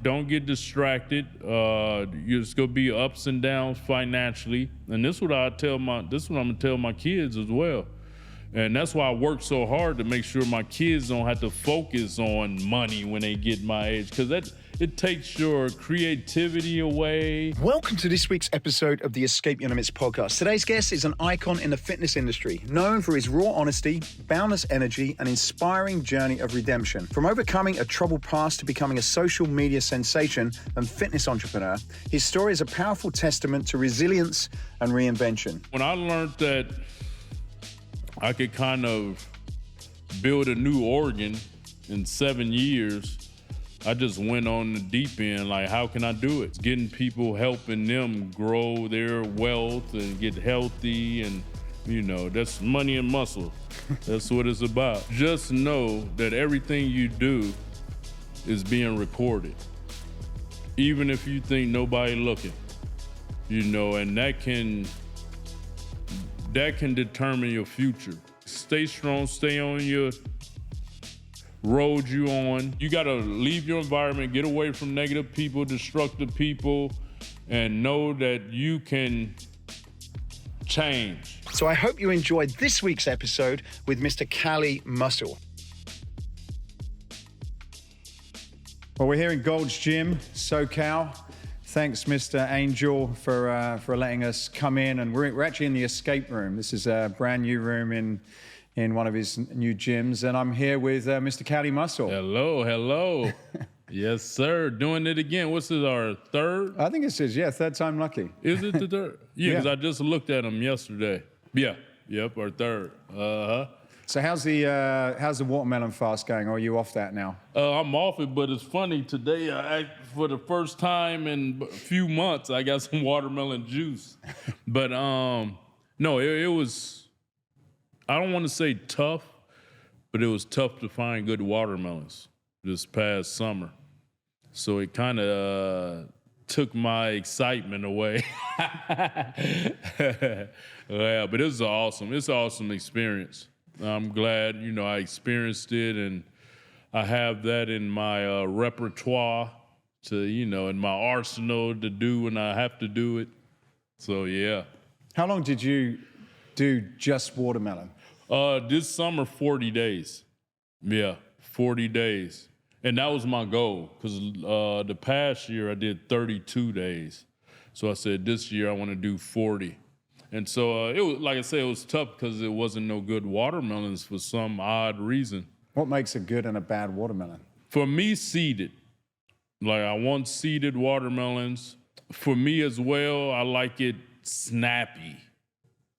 Don't get distracted. It's gonna be ups and downs financially, and this is what I'm gonna tell my kids as well. And that's why I work so hard to make sure my kids don't have to focus on money when they get my age, because it takes your creativity away. Welcome to this week's episode of the Escape Your Limits podcast. Today's guest is an icon in the fitness industry, known for his raw honesty, boundless energy, and inspiring journey of redemption. From overcoming a troubled past to becoming a social media sensation and fitness entrepreneur, his story is a powerful testament to resilience and reinvention. When I learned that I could kind of build a new organ in 7 years, I just went on the deep end, like, how can I do it? Getting people, helping them grow their wealth and get healthy, and that's money and muscle. That's what it's about. Just know that everything you do is being recorded, even if you think nobody looking, and that can determine your future. Stay strong, stay on your road you on. You gotta leave your environment, get away from negative people, destructive people, and know that you can change. So I hope you enjoyed this week's episode with Mr. Cali Muscle. Well, we're here in Gold's Gym, SoCal. Thanks, Mr. Angel, for letting us come in, and we're actually in the escape room. This is a brand new room in one of his new gyms, and I'm here with Mr. Cali Muscle. Hello. Yes, sir. Doing it again. What's this, our third? I think it's his, third time lucky. Is it the third? Yeah, because Yeah. I just looked at him yesterday. Yep, our third. So how's the watermelon fast going? Or are you off that now? I'm off it, but it's funny. Today, for the first time in a few months, I got some watermelon juice. But no, it was, I don't want to say tough, but it was tough to find good watermelons this past summer. So it kind of took my excitement away. Yeah, but it's an awesome experience. I'm glad, I experienced it, and I have that in my repertoire to, in my arsenal to do when I have to do it. So, yeah. How long did you do just watermelon? This summer, 40 days. Yeah, 40 days. And that was my goal, because the past year I did 32 days. So I said, this year I want to do 40. And so it was, like I said, it was tough because there wasn't no good watermelons for some odd reason. What makes a good and a bad watermelon? For me, seeded. Like, I want seeded watermelons. For me as well, I like it snappy.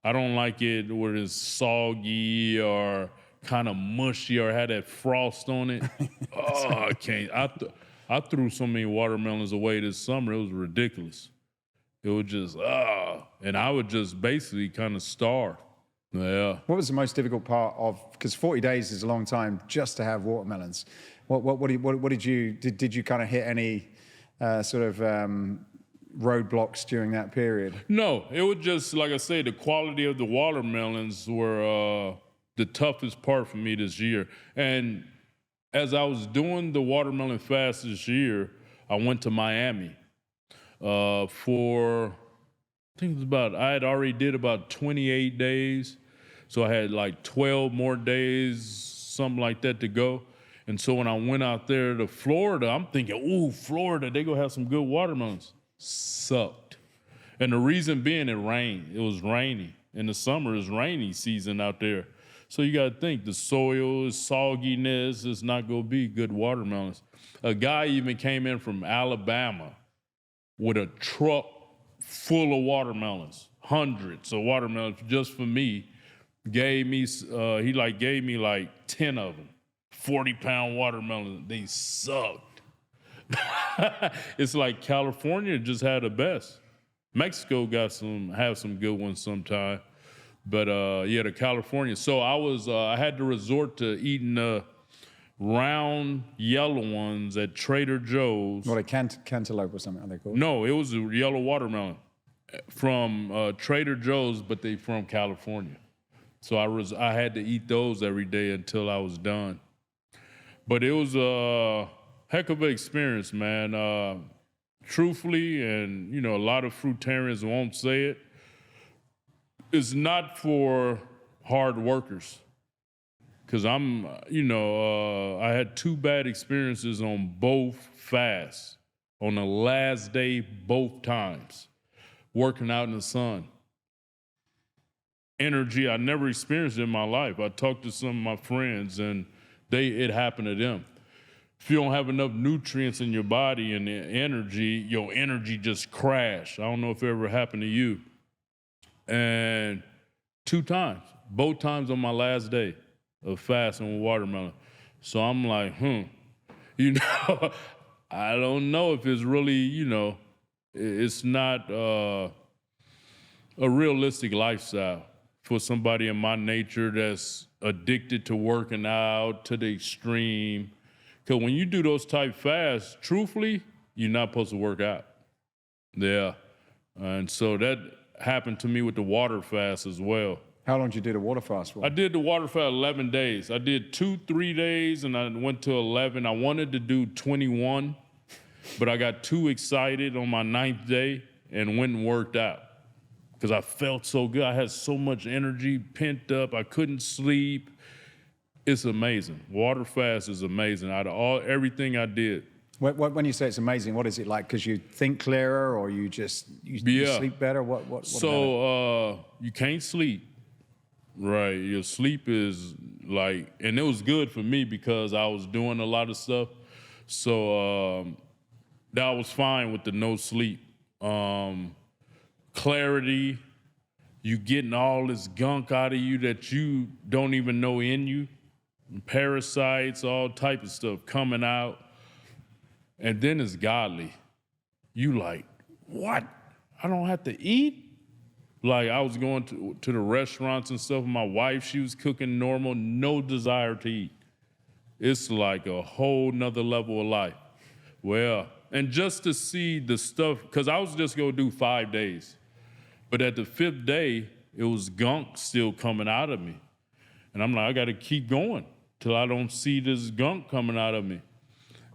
I don't like it where it's soggy or kind of mushy or had that frost on it. Oh, I can't. I threw so many watermelons away this summer. It was ridiculous. It was just, and I would just basically kind of starve. Yeah. What was the most difficult part of, because 40 days is a long time just to have watermelons. What did you kind of hit any sort of roadblocks during that period? No, it was just, like I say, the quality of the watermelons were the toughest part for me this year. And as I was doing the watermelon fast this year, I went to Miami for, I think it was I had already did about 28 days. So I had like 12 more days, something like that to go. And so when I went out there to Florida, I'm thinking, ooh, Florida, they gonna have some good watermelons. Sucked. And the reason being, it rained. It was rainy. In the summer, it's rainy season out there. So you gotta think, the soil is sogginess, it's not gonna be good watermelons. A guy even came in from Alabama with a truck full of watermelons, hundreds of watermelons just for me. Gave me, he gave me like 10 of them, 40-pound watermelons. They sucked. It's like California just had the best. Mexico have some good ones sometime. But the California. So I had to resort to eating the round yellow ones at Trader Joe's. What, a cantaloupe or something are they called? No, it was a yellow watermelon from Trader Joe's, but they from California. So I had to eat those every day until I was done. But it was heck of an experience, man. Truthfully, and a lot of fruitarians won't say it, it's not for hard workers. Because I had 2 bad experiences on both fasts. On the last day, both times, working out in the sun. Energy I never experienced in my life. I talked to some of my friends, and it happened to them. If you don't have enough nutrients in your body and your energy just crash. I don't know if it ever happened to you. And 2 times, both times on my last day of fasting with watermelon. So I'm like, I don't know if it's really, it's not a realistic lifestyle for somebody in my nature that's addicted to working out to the extreme. Because when you do those type fasts, truthfully, you're not supposed to work out. Yeah. And so that happened to me with the water fast as well. How long did you do the water fast for? I did the water fast 11 days. I did 2-3 days, and I went to 11. I wanted to do 21, but I got too excited on my 9th day and went and worked out because I felt so good. I had so much energy pent up. I couldn't sleep. It's amazing. Water fast is amazing. Out of everything I did. When you say it's amazing, what is it like? Because you think clearer, or you sleep better? What So you can't sleep, right? Your sleep is like, and it was good for me because I was doing a lot of stuff. So that was fine with the no sleep. Clarity, you getting all this gunk out of you that you don't even know in you. Parasites, all type of stuff coming out. And then it's godly. You like, what? I don't have to eat? Like I was going to the restaurants and stuff. My wife, she was cooking normal, no desire to eat. It's like a whole nother level of life. Well, and just to see the stuff, because I was just gonna do 5 days. But at the 5th day, it was gunk still coming out of me. And I'm like, I gotta keep going till I don't see this gunk coming out of me.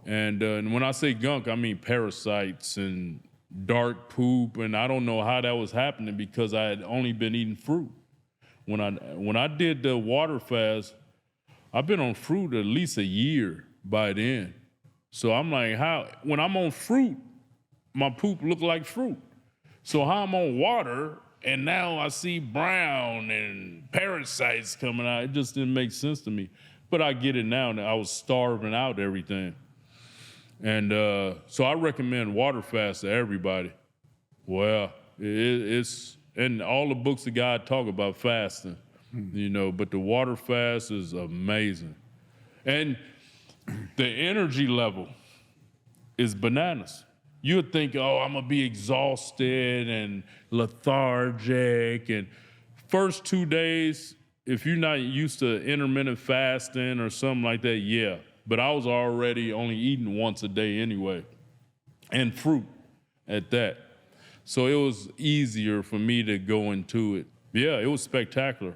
And when I say gunk, I mean parasites and dark poop, and I don't know how that was happening because I had only been eating fruit. When I did the water fast, I've been on fruit at least a year by then. So I'm like, when I'm on fruit, my poop look like fruit. So how I'm on water, and now I see brown and parasites coming out, it just didn't make sense to me. But I get it now. I was starving out everything. And so I recommend water fast to everybody. Well, it's, and all the books of God talk about fasting, but the water fast is amazing. And the energy level is bananas. You would think, I'm gonna be exhausted and lethargic. And first 2 days, if you're not used to intermittent fasting or something like that, yeah. But I was already only eating once a day anyway, and fruit at that. So it was easier for me to go into it. Yeah, it was spectacular.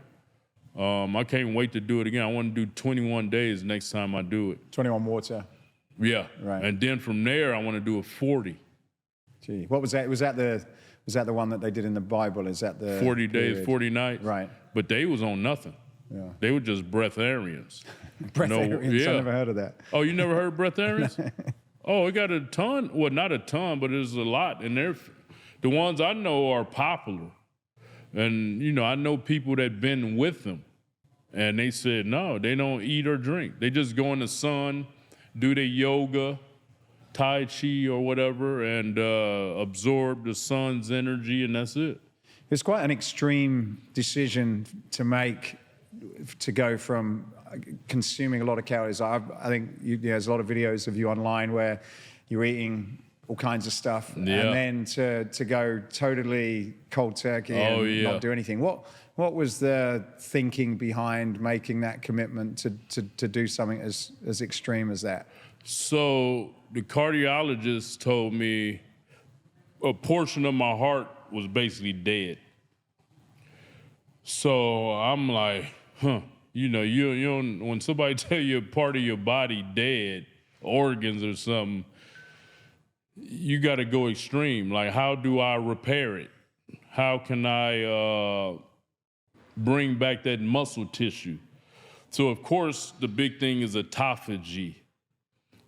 I can't wait to do it again. I want to do 21 days next time I do it. 21 water. Yeah, right. And then from there, I want to do a 40. Gee, what was that? Was that the one that they did in the Bible? Is that the 40 period? days, 40 nights? Right. But they was on nothing. Yeah. They were just breatharians. Breatharians, yeah. I never heard of that. Oh, you never heard of breatharians? Oh, it got a ton. Well, not a ton, but there's a lot. And the ones I know are popular. And, I know people that been with them. And they said, no, they don't eat or drink. They just go in the sun, do their yoga, Tai Chi or whatever, and absorb the sun's energy, and that's it. It's quite an extreme decision to make, to go from consuming a lot of calories. I think there's a lot of videos of you online where you're eating all kinds of stuff, and then to go totally cold turkey and not do anything. What was the thinking behind making that commitment to do something as extreme as that? So the cardiologist told me a portion of my heart was basically dead. So I'm like, you don't, when somebody tell you a part of your body dead, organs or something, you got to go extreme. Like, how do I repair it? How can I bring back that muscle tissue? So, of course, the big thing is autophagy,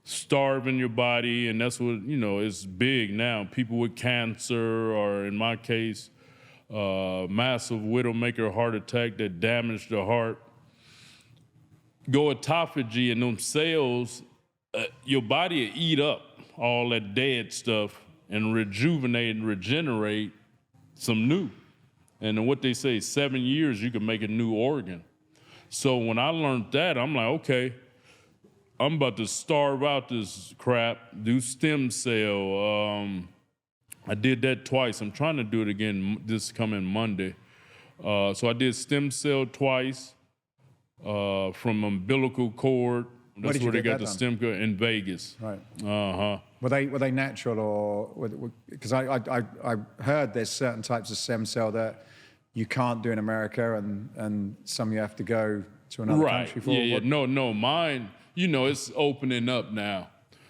starving your body, and that's what, it's big now. People with cancer, or in my case, massive widowmaker heart attack that damaged the heart. Go autophagy, and them cells, your body will eat up all that dead stuff and rejuvenate and regenerate some new. And then what they say, 7 years, you can make a new organ. So when I learned that, I'm like, okay, I'm about to starve out this crap, do stem cell. I did that twice. I'm trying to do it again this coming Monday. So I did stem cell twice from umbilical cord. That's where they got the stem cord in Vegas. Right. Uh-huh. Were they natural, or because I heard there's certain types of stem cell that you can't do in America, and some you have to go to another country for? Yeah. No, mine, it's opening up now.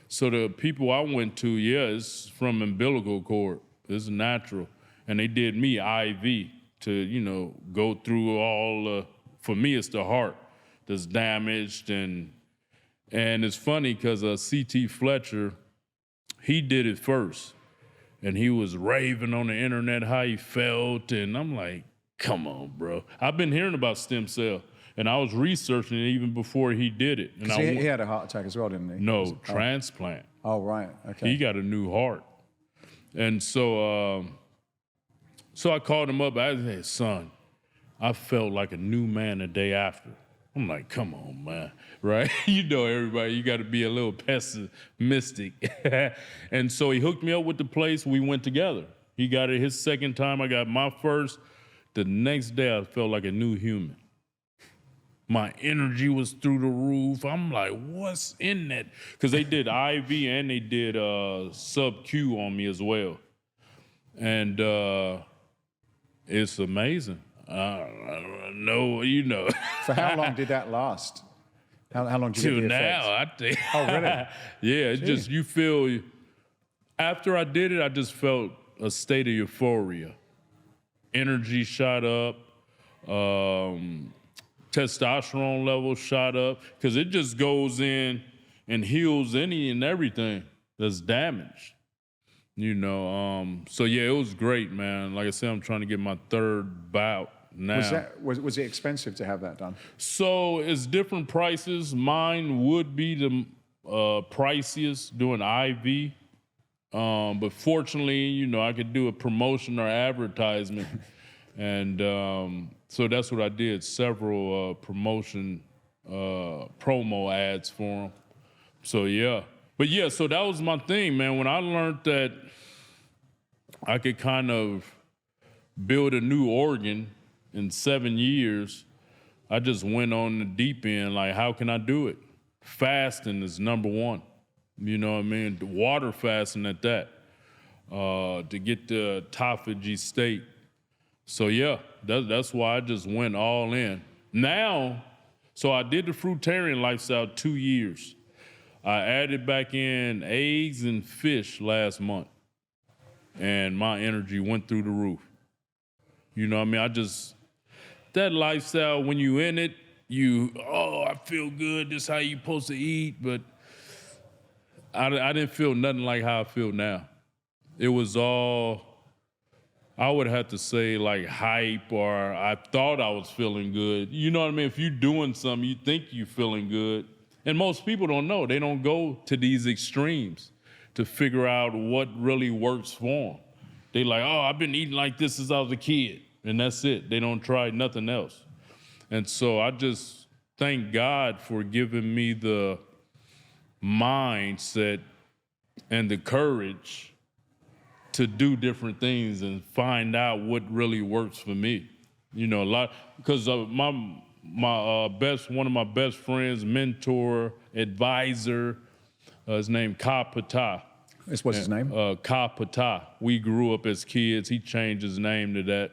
So the people I went to, it's from umbilical cord. It's natural. And they did me IV to, go through all, for me, it's the heart that's damaged. And it's funny because C.T. Fletcher, he did it first. And he was raving on the internet how he felt. And I'm like, come on, bro. I've been hearing about stem cell. And I was researching it even before he did it. And he had a heart attack as well, didn't he? No, transplant. Oh, right. Okay. He got a new heart. And so I called him up. I said, son, I felt like a new man the day after. I'm like, come on, man, right? Everybody, you got to be a little pessimistic. And so he hooked me up with the place. We went together. He got it his second time. I got my first. The next day, I felt like a new human. My energy was through the roof. I'm like, what's in that? Because they did IV and they did sub-Q on me as well. And it's amazing. No, For how long did that last? How long did you get the effects? Now, I think. Oh, really? Yeah, it's just, you feel, after I did it, I just felt a state of euphoria. Energy shot up. Testosterone levels shot up, because it just goes in and heals any and everything that's damaged. So yeah, it was great, man. Like I said, I'm trying to get my third bout now. Was it expensive to have that done? So it's different prices. Mine would be the priciest doing IV. But fortunately, I could do a promotion or advertisement. And so that's what I did, several promo ads for them. So yeah. But yeah, so that was my thing, man. When I learned that I could kind of build a new organ in 7 years, I just went on the deep end, like, how can I do it? Fasting is number one. You know what I mean? Water fasting at that, to get the autophagy state. So yeah, that's why I just went all in. Now, so I did the fruitarian lifestyle 2 years. I added back in eggs and fish last month, and my energy went through the roof. You know what I mean? That lifestyle, when you in it, I feel good, this is how you supposed to eat, but I didn't feel nothing like how I feel now. It was all, I would have to say, like, hype, or I thought I was feeling good. You know what I mean? If you're doing something, you think you're feeling good. And most people don't know. They don't go to these extremes to figure out what really works for them. They like, oh, I've been eating like this since I was a kid, and that's it. They don't try nothing else. And so I just thank God for giving me the mindset and the courage to do different things and find out what really works for me. A lot, because one of my best friends, mentor, advisor, his name Ka. What's his name? Ka. We grew up as kids. He changed his name to that.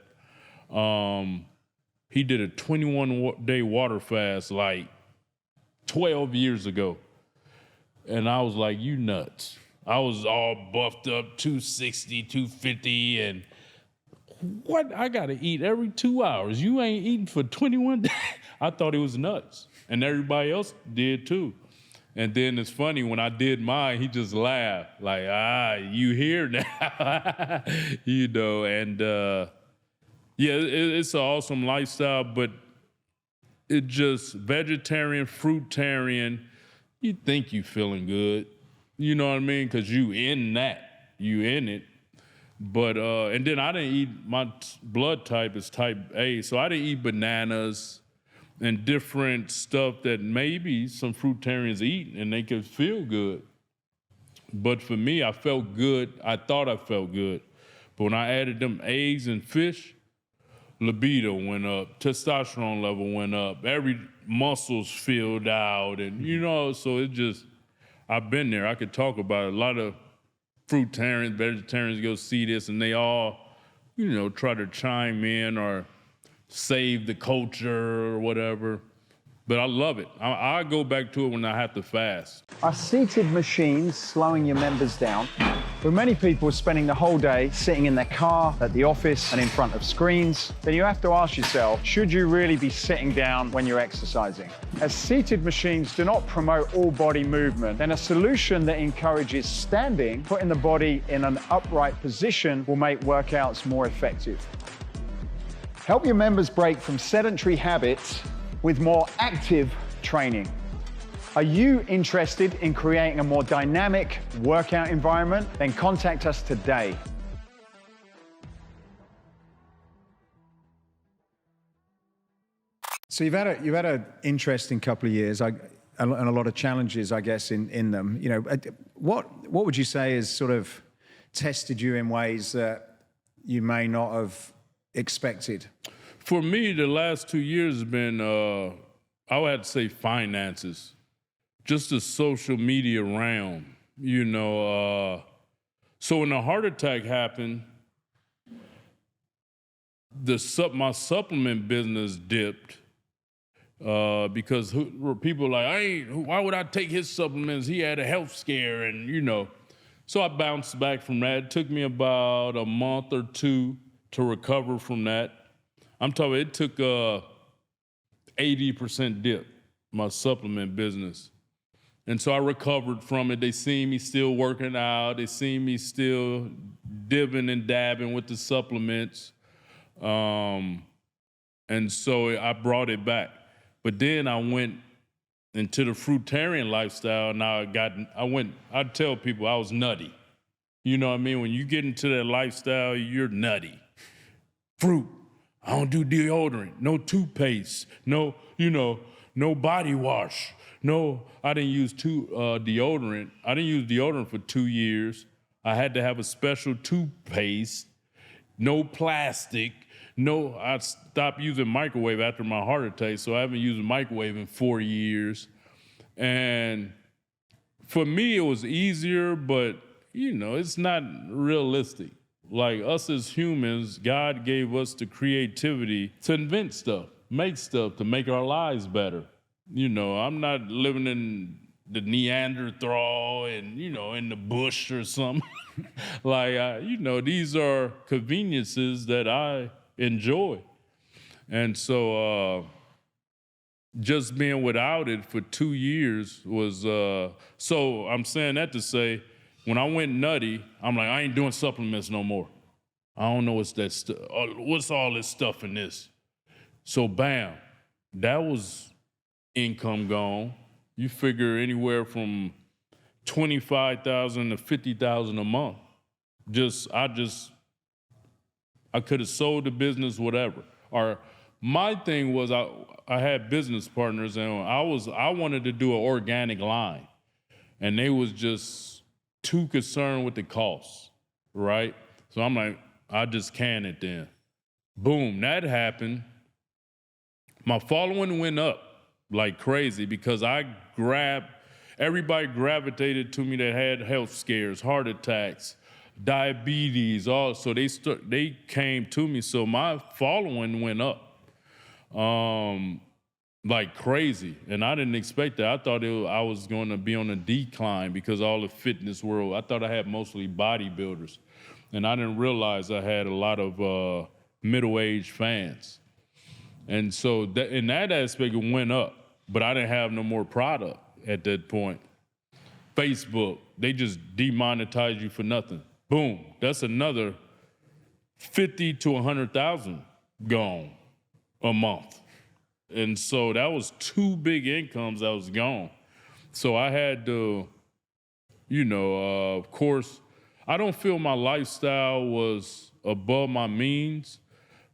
He did a 21-day water fast like 12 years ago. And I was like, you nuts. I was all buffed up, 260, 250, and what? I got to eat every 2 hours. You ain't eating for 21 days. I thought it was nuts. And everybody else did too. And then it's funny, when I did mine, he just laughed. Like, you here now. You know, and yeah, it's an awesome lifestyle, but it just vegetarian, fruitarian, you think you feeling good. You know what I mean? Because you in that. You in it. But, and then I didn't eat, my blood type is type A, so I didn't eat bananas and different stuff that maybe some fruitarians eat and they could feel good. But for me, I felt good. I thought I felt good. But when I added them eggs and fish, libido went up, testosterone level went up, every muscles filled out, and you know, so it just, I've been there. I could talk about it. A lot of fruitarians, vegetarians go see this and they all, you know, try to chime in or save the culture or whatever. But I love it. I go back to it when I have to fast. Are seated machines slowing your members down? With many people spending the whole day sitting in their car, at the office, and in front of screens, then you have to ask yourself, should you really be sitting down when you're exercising? As seated machines do not promote all body movement, then a solution that encourages standing, putting the body in an upright position, will make workouts more effective. Help your members break from sedentary habits with more active training. Are you interested in creating a more dynamic workout environment? Then contact us today. So you've had an interesting couple of years, and a lot of challenges, I guess, in them. You know, what would you say has sort of tested you in ways that you may not have expected? For me, the last 2 years has been, I would have to say finances, just the social media realm, you know. So when the heart attack happened, my supplement business dipped because people were like, why would I take his supplements? He had a health scare, and you know. So I bounced back from that. It took me about a month or two to recover from that. I'm talking, it took 80% dip, my supplement business. And so I recovered from it. They seen me still working out. They seen me still dibbing and dabbing with the supplements. And so I brought it back. But then I went into the fruitarian lifestyle. Now I tell people I was nutty. You know what I mean? When you get into that lifestyle, you're nutty. Fruit. I don't do deodorant, no toothpaste, no body wash. No, I didn't use deodorant. I didn't use deodorant for 2 years. I had to have a special toothpaste, no plastic, I stopped using microwave after my heart attack, so I haven't used a microwave in 4 years. And for me, it was easier, but, you know, it's not realistic. Like us as humans, God gave us the creativity to invent stuff, make stuff, to make our lives better. You know, I'm not living in the Neanderthal and, you know, in the bush or something. Like, you know, these are conveniences that I enjoy. And so just being without it for 2 years was, so I'm saying that to say, when I went nutty, I'm like, I ain't doing supplements no more. I don't know what's that stuff. What's all this stuff in this? So bam, that was income gone. You figure anywhere from $25,000 to $50,000 a month. I could have sold the business, whatever. Or my thing was I had business partners, and I wanted to do an organic line, and they was just too concerned with the costs, right? So I'm like, I just can it then. Boom, that happened. My following went up like crazy because everybody gravitated to me that had health scares, heart attacks, diabetes, so they came to me. So my following went up. like crazy. And I didn't expect that. I thought I was going to be on a decline because all the fitness world, I thought I had mostly bodybuilders. And I didn't realize I had a lot of middle-aged fans. And so in that aspect, it went up. But I didn't have no more product at that point. Facebook, they just demonetize you for nothing. Boom, that's another 50 to 100,000 gone a month. And so that was 2 big incomes that was gone. So I had to, of course, I don't feel my lifestyle was above my means,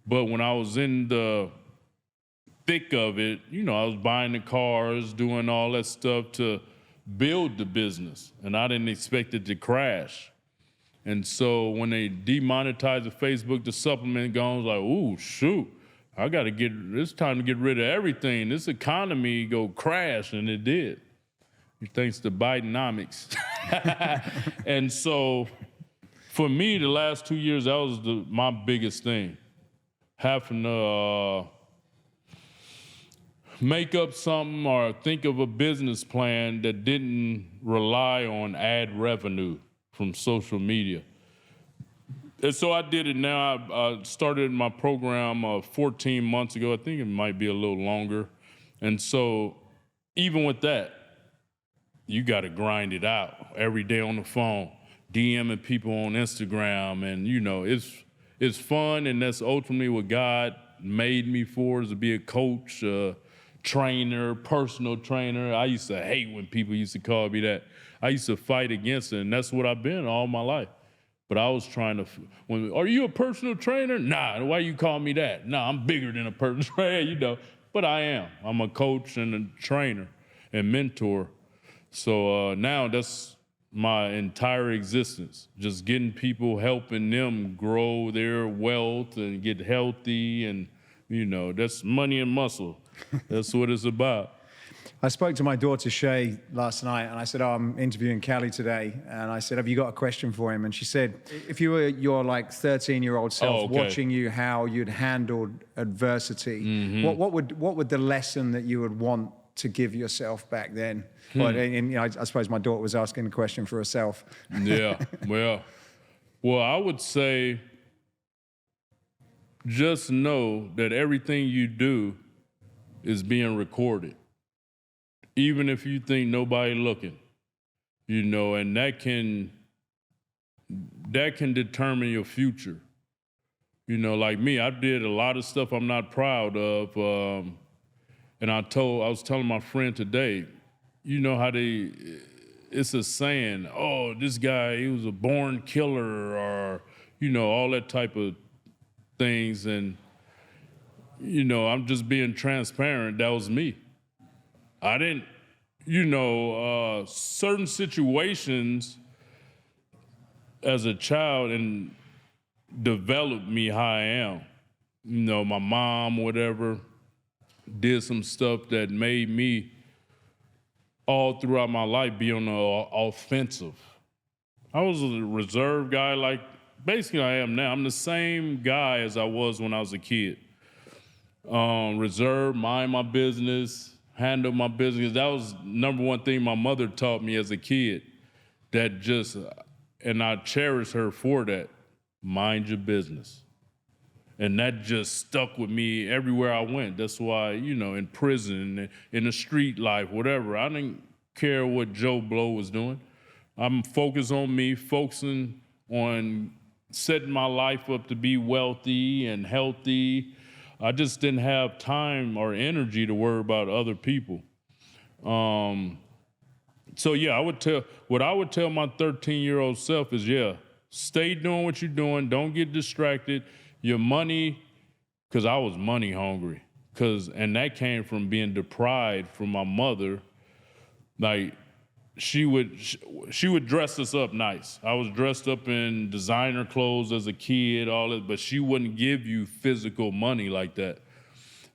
but when I was in the thick of it, I was buying the cars, doing all that stuff to build the business, and I didn't expect it to crash. And so when they demonetized the Facebook, the supplement gone, I was like, ooh, shoot, it's time to get rid of everything. This economy go crash, and it did. Thanks to Bidenomics. And so for me, the last 2 years, that was my biggest thing. Having to make up something or think of a business plan that didn't rely on ad revenue from social media. And so I did it now. I started my program 14 months ago. I think it might be a little longer. And so even with that, you got to grind it out every day on the phone, DMing people on Instagram. And, it's fun. And that's ultimately what God made me for, is to be a coach, trainer, personal trainer. I used to hate when people used to call me that. I used to fight against it, and that's what I've been all my life. But I was trying to, are you a personal trainer? Nah, why you call me that? Nah, I'm bigger than a personal trainer, But I am. I'm a coach and a trainer and mentor. So now that's my entire existence, just getting people, helping them grow their wealth and get healthy, and, that's money and muscle. That's what it's about. I spoke to my daughter, Shay, last night, and I said, I'm interviewing Callie today. And I said, have you got a question for him? And she said, if you were your 13-year-old self watching you, how you'd handled adversity, what would the lesson that you would want to give yourself back then? But I suppose my daughter was asking the question for herself. Yeah, well, I would say just know that everything you do is being recorded, even if you think nobody looking, and that can determine your future. Like me, I did a lot of stuff I'm not proud of, and I was telling my friend today, how it's a saying, oh, this guy, he was a born killer, or, all that type of things. And, I'm just being transparent. That was me. I didn't, certain situations as a child and developed me how I am. My mom, whatever, did some stuff that made me all throughout my life be on the offensive. I was a reserved guy, like basically I am now. I'm the same guy as I was when I was a kid. Reserved, mind my business, handle my business. That was number one thing my mother taught me as a kid. And I cherish her for that. Mind your business. And that just stuck with me everywhere I went. That's why, in prison, in the street life, whatever, I didn't care what Joe Blow was doing. I'm focused on me, focusing on setting my life up to be wealthy and healthy. I just didn't have time or energy to worry about other people. So yeah, I would tell my 13-year-old self is, stay doing what you're doing. Don't get distracted. Your money, because I was money hungry, and that came from being deprived from my mother. Like, she would dress us up nice. I was dressed up in designer clothes as a kid, all that, but she wouldn't give you physical money like that.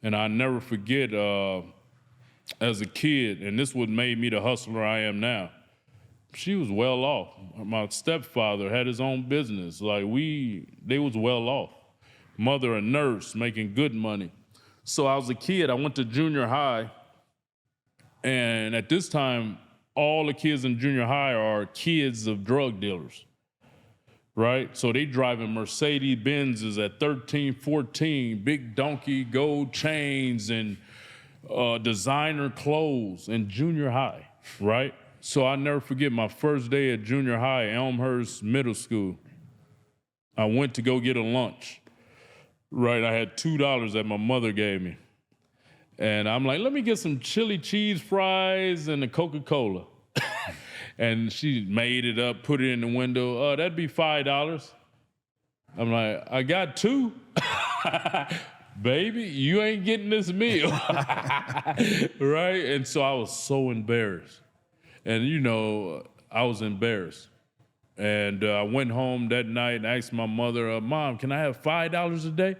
And I never forget, as a kid, and this what made me the hustler I am now, she was well off. My stepfather had his own business. Like, they was well off. Mother a nurse, making good money. So I was a kid. I went to junior high. And at this time, all the kids in junior high are kids of drug dealers, right? So they driving Mercedes Benzes at 13, 14, big donkey gold chains and designer clothes in junior high, right? So I never forget my first day at junior high, Elmhurst Middle School. I went to go get a lunch, right? I had $2 that my mother gave me. And I'm like, let me get some chili cheese fries and a Coca-Cola. And she made it up, put it in the window. That'd be $5. I'm like, I got 2. Baby, you ain't getting this meal. Right? And so I was so embarrassed. And, I was embarrassed. And I went home that night and asked my mother, Mom, can I have $5 a day?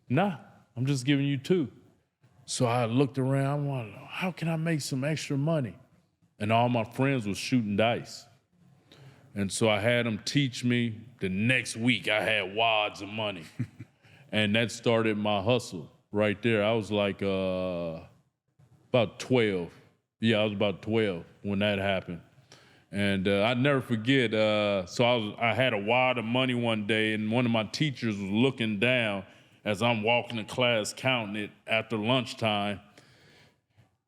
Nah, I'm just giving you 2. So I looked around, I wanted, how can I make some extra money? And all my friends was shooting dice. And so I had them teach me. The next week I had wads of money. And that started my hustle right there. I was like about 12. Yeah, I was about 12 when that happened. And I'd never forget, so I had a wad of money one day, and one of my teachers was looking down as I'm walking to class counting it after lunchtime.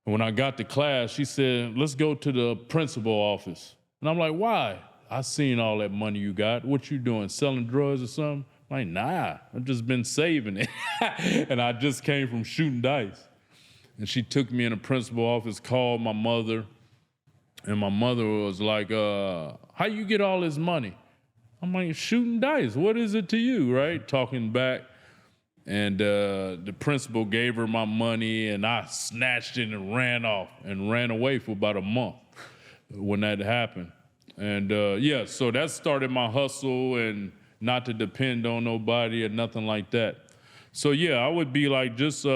And when I got to class, she said, let's go to the principal office. And I'm like, why? I seen all that money you got. What you doing, selling drugs or something? I'm like, nah, I've just been saving it. And I just came from shooting dice. And she took me in the principal office, called my mother. And my mother was like, how you get all this money? I'm like, shooting dice. What is it to you, right? Talking back. And the principal gave her my money, and I snatched it and ran off and ran away for about a month when that happened. And so that started my hustle and not to depend on nobody or nothing like that. So I would be like, just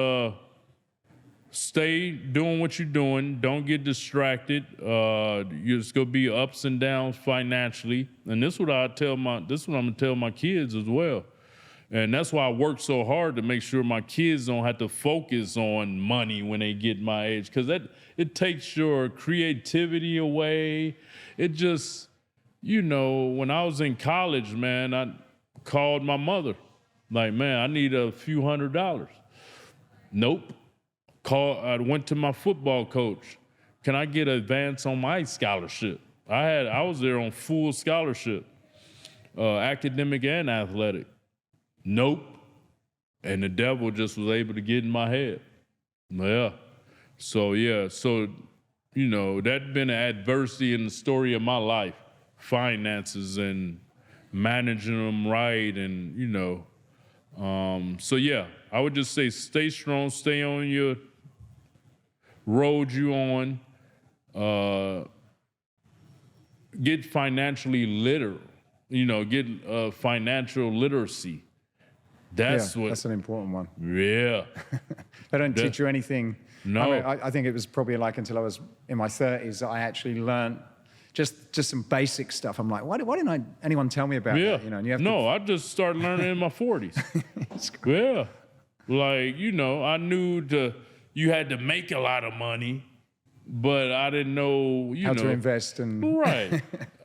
stay doing what you're doing. Don't get distracted. It's gonna be ups and downs financially, and this is what I'm gonna tell my kids as well. And that's why I work so hard to make sure my kids don't have to focus on money when they get my age, because it takes your creativity away. It just, when I was in college, man, I called my mother, like, man, I need a few $100s. Nope. I went to my football coach. Can I get advance on my scholarship? I was there on full scholarship, academic and athletic. Nope. And the devil just was able to get in my head. Yeah. So that's been an adversity in the story of my life, finances and managing them right. And, I would just say stay strong, stay on your road you on, get financially literate, get financial literacy. That's an important one. Yeah. They don't teach you anything. No. I think it was probably like until I was in my 30s that I actually learned just some basic stuff. I'm like, why didn't anyone tell me about that? And you have I just started learning in my 40s. Yeah. Like, I knew you had to make a lot of money, but I didn't know, how to invest. Right.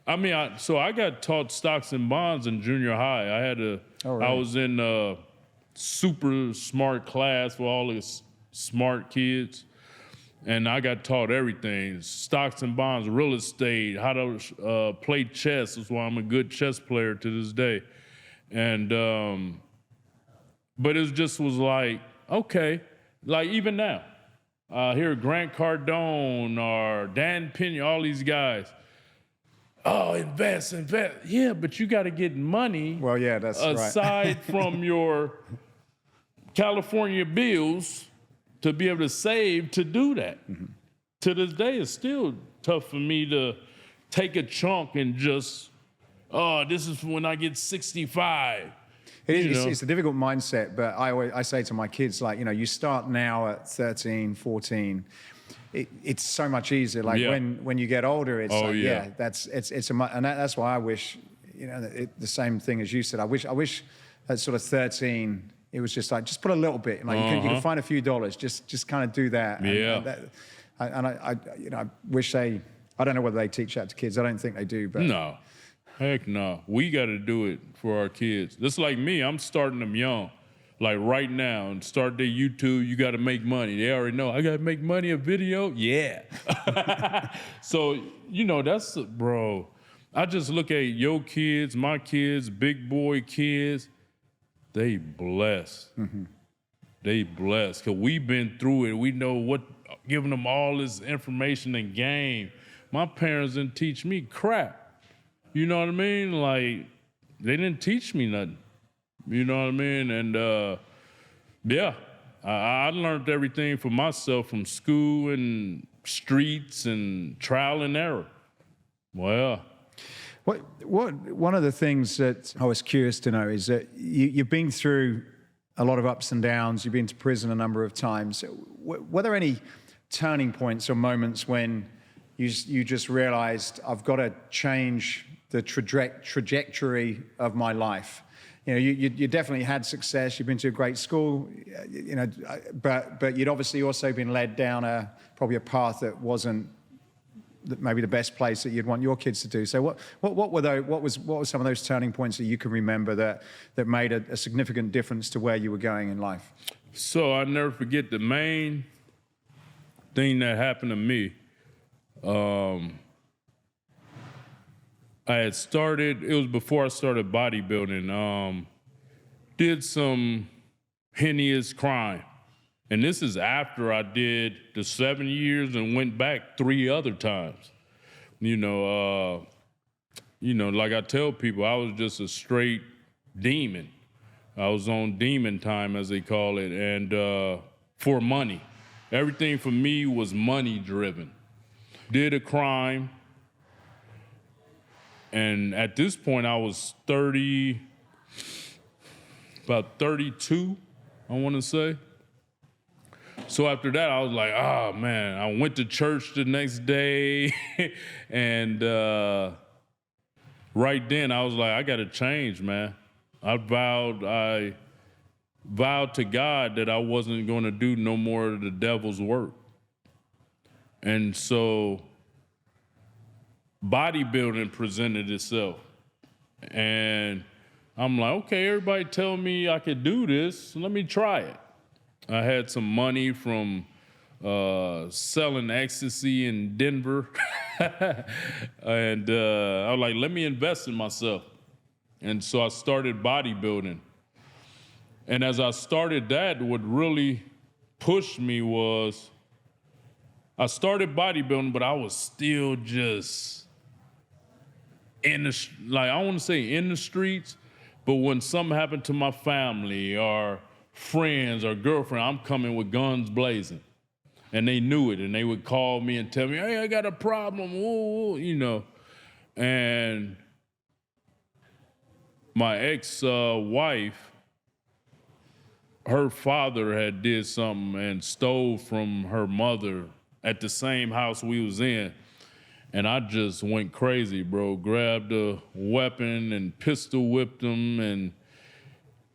I mean, I got taught stocks and bonds in junior high. I was in a super smart class for all the smart kids, and I got taught everything: stocks and bonds, real estate, how to play chess. That's why I'm a good chess player to this day. And but it just was like, okay, like even now, here Grant Cardone or Dan Pena, all these guys. Oh, invest. Yeah, but you got to get money. Well, yeah, that's aside from your California bills to be able to save to do that. Mm-hmm. To this day, it's still tough for me to take a chunk and just, this is when I get 65. It's a difficult mindset, but I say to my kids, like, you start now at 13, 14. It's so much easier. Like when you get older, it's that's why I wish, the same thing as you said. I wish at sort of 13, it was just like, just put a little bit. Like you can find a few dollars. Just kind of do that. And I wish I don't know whether they teach that to kids. I don't think they do. But no, heck no. We got to do it for our kids. Just like me, I'm starting them young. Like right now, and start their YouTube, you got to make money. They already know, I got to make money a video? Yeah. So, that's, bro, I just look at your kids, my kids, big boy kids, they blessed. Mm-hmm. They blessed, because we've been through it. We know what, giving them all this information and game. My parents didn't teach me crap. You know what I mean? Like, they didn't teach me nothing. You know what I mean? And I learned everything for myself from school and streets and trial and error. Well, one of the things that I was curious to know is that you've been through a lot of ups and downs. You've been to prison a number of times. Were there any turning points or moments when you just realized, I've got to change the trajectory of my life? You definitely had success. You've been to a great school, but you'd obviously also been led down probably a path that wasn't maybe the best place that you'd want your kids to do. So what were some of those turning points that you can remember that made a significant difference to where you were going in life? So I'll never forget the main thing that happened to me. I had started, it was before I started bodybuilding, did some heinous crime. And this is after I did the 7 years and went back 3 other times. Like I tell people, I was just a straight demon. I was on demon time, as they call it, and for money. Everything for me was money driven. Did a crime. And at this point, I was about 32, I want to say. So after that, I was like, oh, man. I went to church the next day. And right then, I was like, I got to change, man. I vowed to God that I wasn't going to do no more of the devil's work. And so bodybuilding presented itself. And I'm like, okay, everybody tell me I could do this, so let me try it. I had some money from selling ecstasy in Denver. And I was like, let me invest in myself. And so I started bodybuilding. And as I started that, what really pushed me was I started bodybuilding, but I was still just in the, I want to say in the streets, but when something happened to my family or friends or girlfriend, I'm coming with guns blazing. And they knew it, and they would call me and tell me, hey, I got a problem, And my ex-wife, her father had did something and stole from her mother at the same house we was in. And I just went crazy, bro. Grabbed a weapon and pistol whipped him.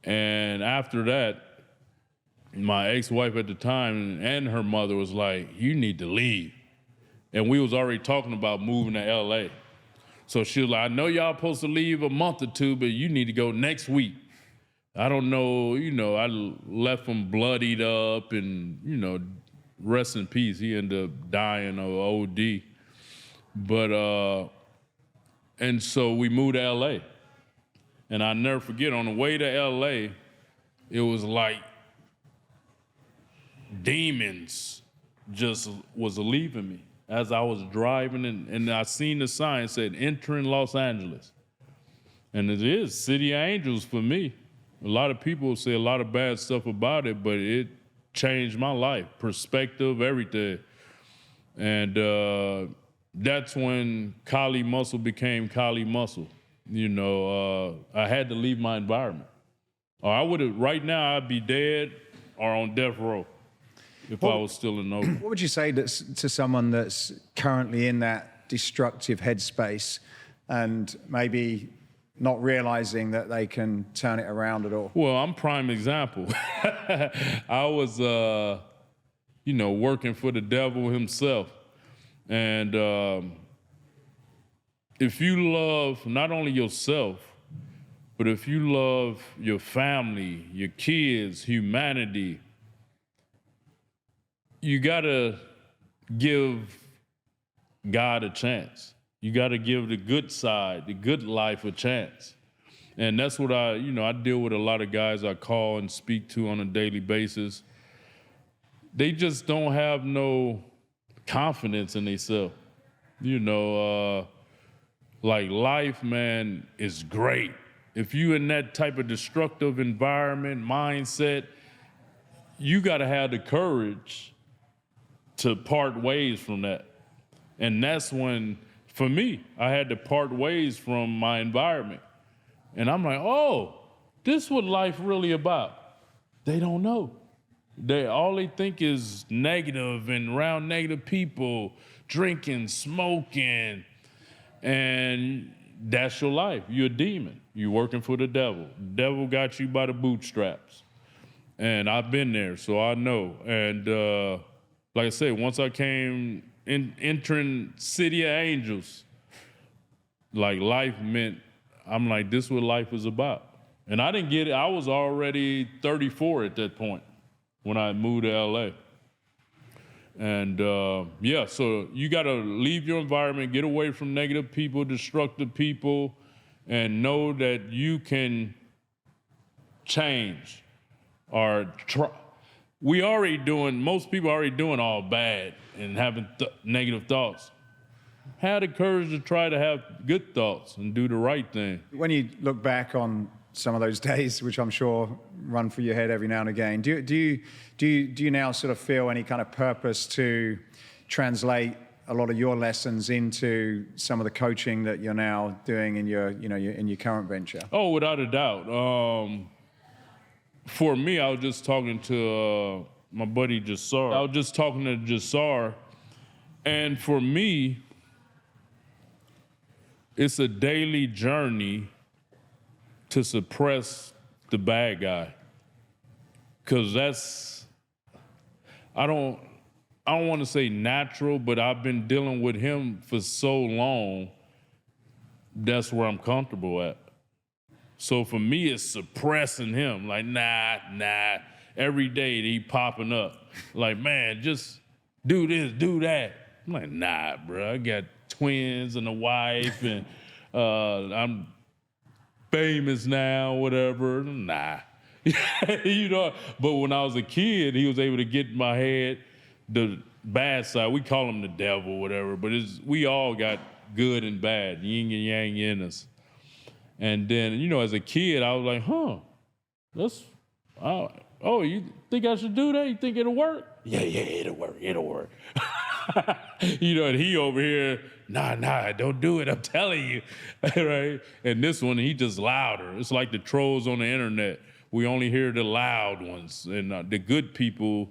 And after that, my ex-wife at the time and her mother was like, you need to leave. And we was already talking about moving to LA. So she was like, I know y'all supposed to leave a month or two, but you need to go next week. I don't know, I left him bloodied up and, rest in peace. He ended up dying of OD. But, and so we moved to LA. And I'll never forget, on the way to LA, it was like demons just was leaving me as I was driving. And I seen the sign that said, entering Los Angeles. And it is City of Angels for me. A lot of people say a lot of bad stuff about it, but it changed my life, perspective, everything. And that's when Kali Muscle became Kali Muscle. I had to leave my environment. Or I would have, right now, I'd be dead or on death row if I was still in Oakland. What would you say to someone that's currently in that destructive headspace and maybe not realizing that they can turn it around at all? Well, I'm prime example. I was, working for the devil himself. And if you love not only yourself, but if you love your family, your kids, humanity, you gotta give God a chance. You gotta give the good side, the good life a chance. And that's what I deal with a lot of guys I call and speak to on a daily basis. They just don't have no confidence in themselves. Like life, man, is great. If you in that type of destructive environment, mindset, you gotta have the courage to part ways from that. And that's when, for me, I had to part ways from my environment. And I'm like, oh, this is what life really about. They don't know. All they think is negative and around negative people, drinking, smoking, and that's your life. You're a demon. You're working for the devil. The devil got you by the bootstraps. And I've been there, so I know. And like I said, once I came entering City of Angels, like life meant, I'm like, this is what life is about. And I didn't get it. I was already 34 at that point when I moved to LA. And so you got to leave your environment, get away from negative people, destructive people, and know that you can change or try. Most people already doing all bad and having negative thoughts. Have the courage to try to have good thoughts and do the right thing. When you look back on some of those days, which I'm sure run through your head every now and again, do you now sort of feel any kind of purpose to translate a lot of your lessons into some of the coaching that you're now doing in your current venture? Oh, without a doubt. For me, I was just talking to my buddy Jasar. I was just talking to Jasar, and for me, it's a daily journey to suppress the bad guy. Because I don't want to say natural, but I've been dealing with him for so long, that's where I'm comfortable at. So for me, it's suppressing him. Like, nah. Every day he popping up. Like, man, just do this, do that. I'm like, nah, bro. I got twins and a wife, and I'm famous now, whatever. Nah. But when I was a kid, he was able to get in my head the bad side. We call him the devil, whatever, but we all got good and bad, yin and yang in us. And then, as a kid, I was like, you think I should do that? You think it'll work? Yeah, it'll work. And he over here, nah, don't do it, I'm telling you, right? And this one, he just louder. It's like the trolls on the internet. We only hear the loud ones, and the good people,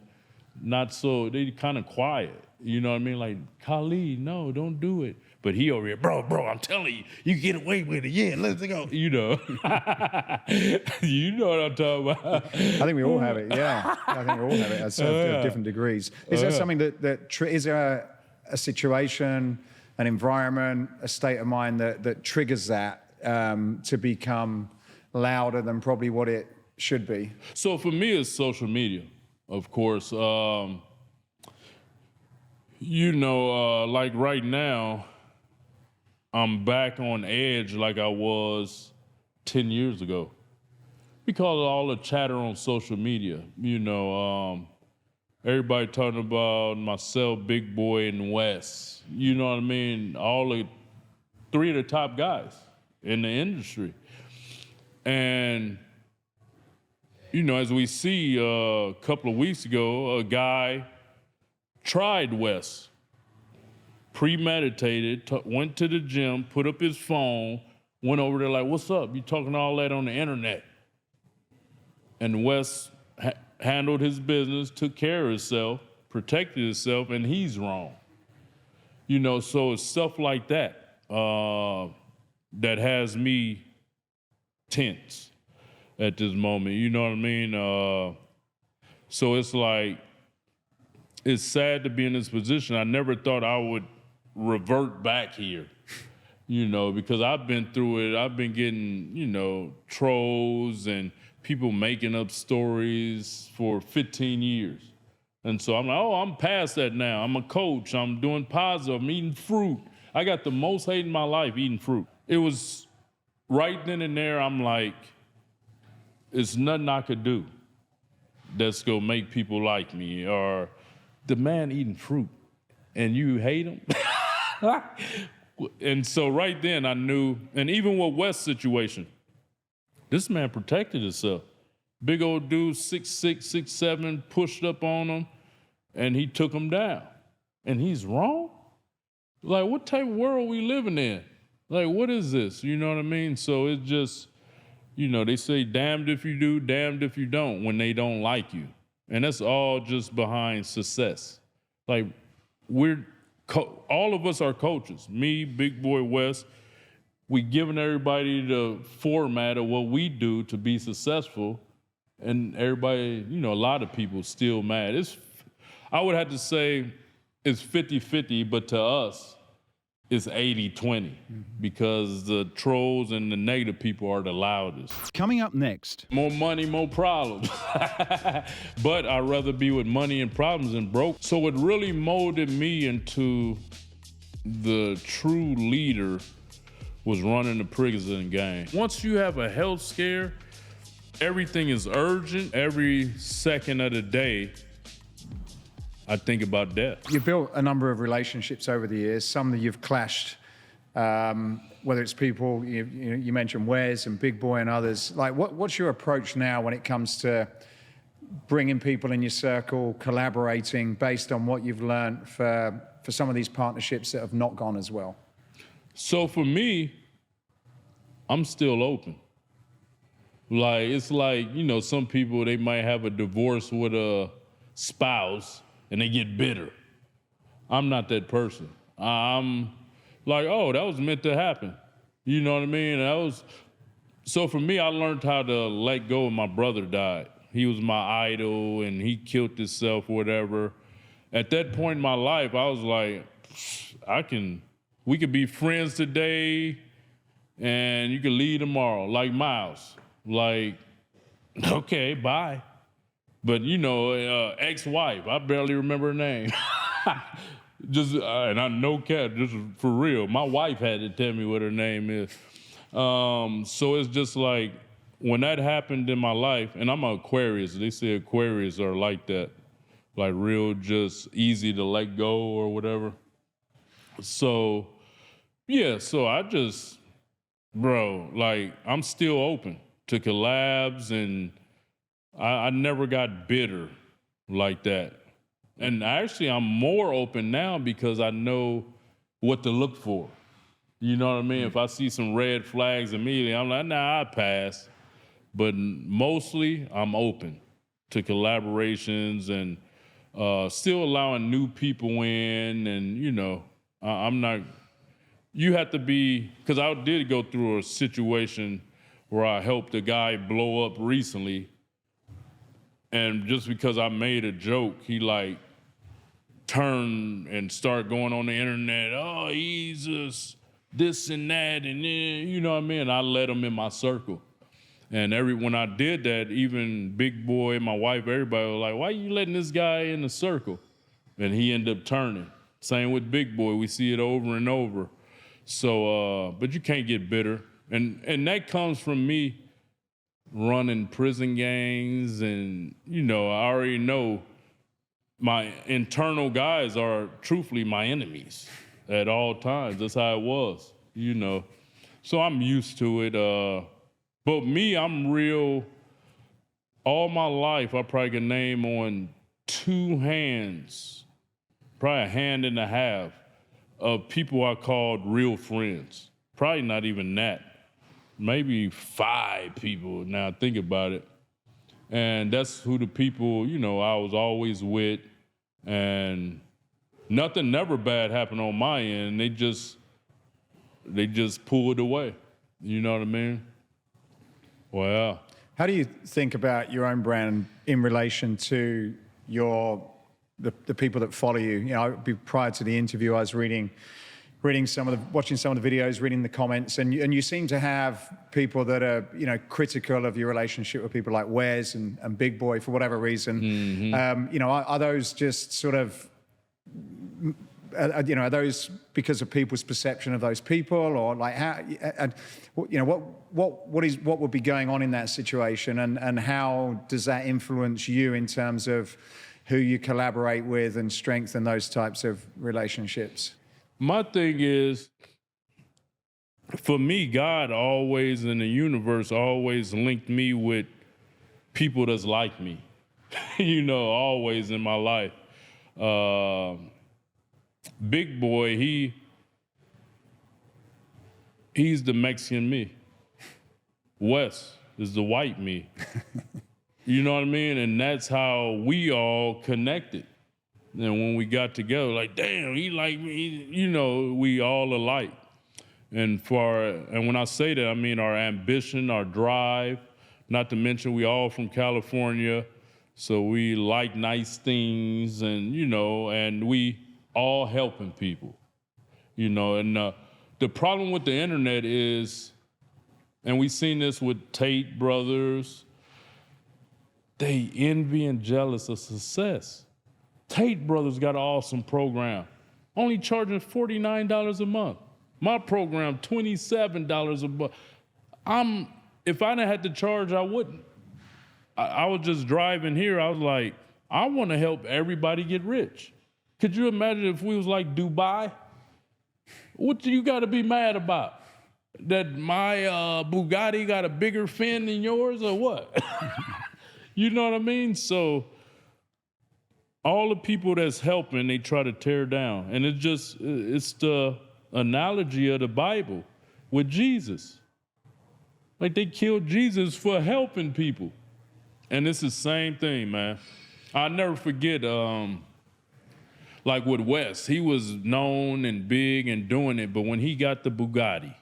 not so, they kind of quiet. You know what I mean? Like, Khalid, no, don't do it. But he over here, bro, I'm telling you, you get away with it. Yeah, let's go. You know what I'm talking about. I think we all have it, yeah. I think we all have it at different degrees. Is there something is there a situation, an environment, a state of mind that triggers that to become louder than probably what it should be? So for me, it's social media, of course. Like right now, I'm back on edge like I was 10 years ago because of all the chatter on social media. Everybody talking about myself, Big Boy, and Wes. You know what I mean? All the three of the top guys in the industry. And, as we see a couple of weeks ago, a guy tried Wes. Premeditated, went to the gym, put up his phone, went over there like, what's up? You talking all that on the internet? And Wes handled his business, took care of himself, protected himself, and he's wrong. So it's stuff like that that has me tense at this moment. You know what I mean? So it's like, it's sad to be in this position. I never thought I would revert back here, because I've been through it. I've been getting, trolls and people making up stories for 15 years. And so I'm like, oh, I'm past that now. I'm a coach. I'm doing positive. I'm eating fruit. I got the most hate in my life eating fruit. It was right then and there, I'm like, it's nothing I could do that's gonna make people like me. Or the man eating fruit and you hate him? And so right then I knew, and even with West's situation, this man protected himself. Big old dude, 6'6", 6'7", pushed up on him, and he took him down. And he's wrong? Like, what type of world we living in? Like, what is this? You know what I mean? So it's just, they say damned if you do, damned if you don't when they don't like you. And that's all just behind success. Like, all of us are coaches. Me, Big Boy West, we giving everybody the format of what we do to be successful. And everybody, a lot of people still mad. I would have to say it's 50-50, but to us, it's 80-20 because the trolls and the negative people are the loudest. Coming up next. More money, more problems. But I'd rather be with money and problems than broke. So it really molded me into the true leader was running the prison game. Once you have a health scare, everything is urgent. Every second of the day, I think about death. You've built a number of relationships over the years, some that you've clashed, whether it's people, you mentioned Wes and Big Boy and others. Like, what's your approach now when it comes to bringing people in your circle, collaborating based on what you've learned for some of these partnerships that have not gone as well? So for me, I'm still open. Like, it's like, some people, they might have a divorce with a spouse and they get bitter. I'm not that person. I'm like, oh, that was meant to happen. You know what I mean? So for me, I learned how to let go when my brother died. He was my idol and he killed himself, whatever. At that point in my life, I was like, we could be friends today and you could leave tomorrow, like Miles. Like, okay, bye. But, ex-wife, I barely remember her name. And I know Kat, just for real. My wife had to tell me what her name is. So it's just like, when that happened in my life, and I'm an Aquarius, they say Aquarius are like that, like real just easy to let go or whatever. So, yeah, so I just, I'm still open to collabs, and I never got bitter like that. And actually, I'm more open now because I know what to look for. You know what I mean? If I see some red flags immediately, I'm like, nah, I pass. But mostly, I'm open to collaborations and still allowing new people in. And, I'm not, you have to be, because I did go through a situation where I helped a guy blow up recently. And just because I made a joke, he turned and started going on the internet. Oh, he's just this and that. And then, you know what I mean? I let him in my circle. And when I did that, even Big Boy, my wife, everybody was like, why are you letting this guy in the circle? And he ended up turning. Same with Big Boy. We see it over and over. So, but you can't get bitter. And that comes from me running prison gangs. And, I already know my internal guys are truthfully my enemies at all times. That's how it was, So I'm used to it. But me, I'm real. All my life, I probably can name on 2 hands, probably a hand and a half, of people I called real friends. Probably not even that. Maybe 5 people now, think about it. And that's who the people, I was always with. And nothing never bad happened on my end. They just pulled away. You know what I mean? Wow. How do you think about your own brand in relation to the people that follow you? You know, prior to the interview, I was watching some of the videos, reading the comments, and you seem to have people that are, you know, critical of your relationship with people like Wes and Big Boy for whatever reason. Mm-hmm. You know, are those just sort of, you know, are those because of people's perception of those people, or like how, you know, what would be going on in that situation, and how does that influence you in terms of who you collaborate with and strengthen those types of relationships? My thing is, for me, God always in the universe always linked me with people that's like me, you know, always in my life. Big Boy, he's the Mexican me. Wes is the white me. You know what I mean? And that's how we all connected. And when we got together, like, damn, he like me, you know, we all alike. And when I say that, I mean our ambition, our drive, not to mention we all from California, so we like nice things, and, you know, and we all helping people, you know. And the problem with the internet is, and we've seen this with Tate brothers, they envy and jealous of success. Tate brothers got an awesome program, only charging $49 a month. My program, $27 a month. If I didn't have to charge, I wouldn't. I was just driving here. I was like, I want to help everybody get rich. Could you imagine if we was like Dubai? What do you got to be mad about? That my Bugatti got a bigger fin than yours, or what? You know what I mean? So all the people that's helping, they try to tear down. And it's the analogy of the Bible with Jesus. Like, they killed Jesus for helping people. And it's the same thing, man. I'll never forget, like with Wes, he was known and big and doing it, but when he got the Bugatti,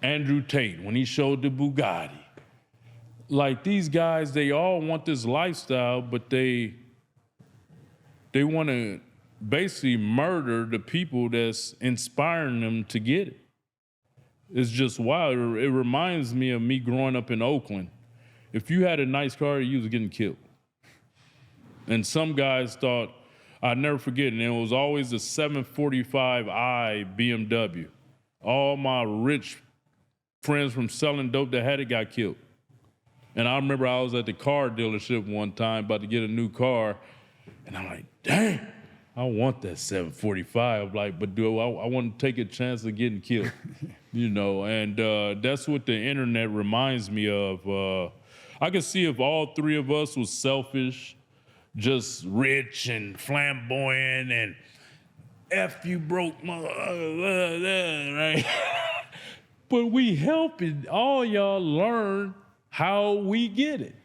Andrew Tate, when he showed the Bugatti, like, these guys, they all want this lifestyle, but they want to basically murder the people that's inspiring them to get it. It's just wild. It reminds me of me growing up in Oakland. If you had a nice car, you was getting killed. And some guys thought, I'll never forget, and it was always a 745i BMW. All my rich friends from selling dope that had it got killed. And I remember I was at the car dealership one time about to get a new car, and I'm like, dang, I want that 745. I'm like, but I want to take a chance of getting killed, you know? And that's what the internet reminds me of. I could see if all three of us was selfish, just rich and flamboyant and F you broke mother, right? But we helping all y'all learn how we get it.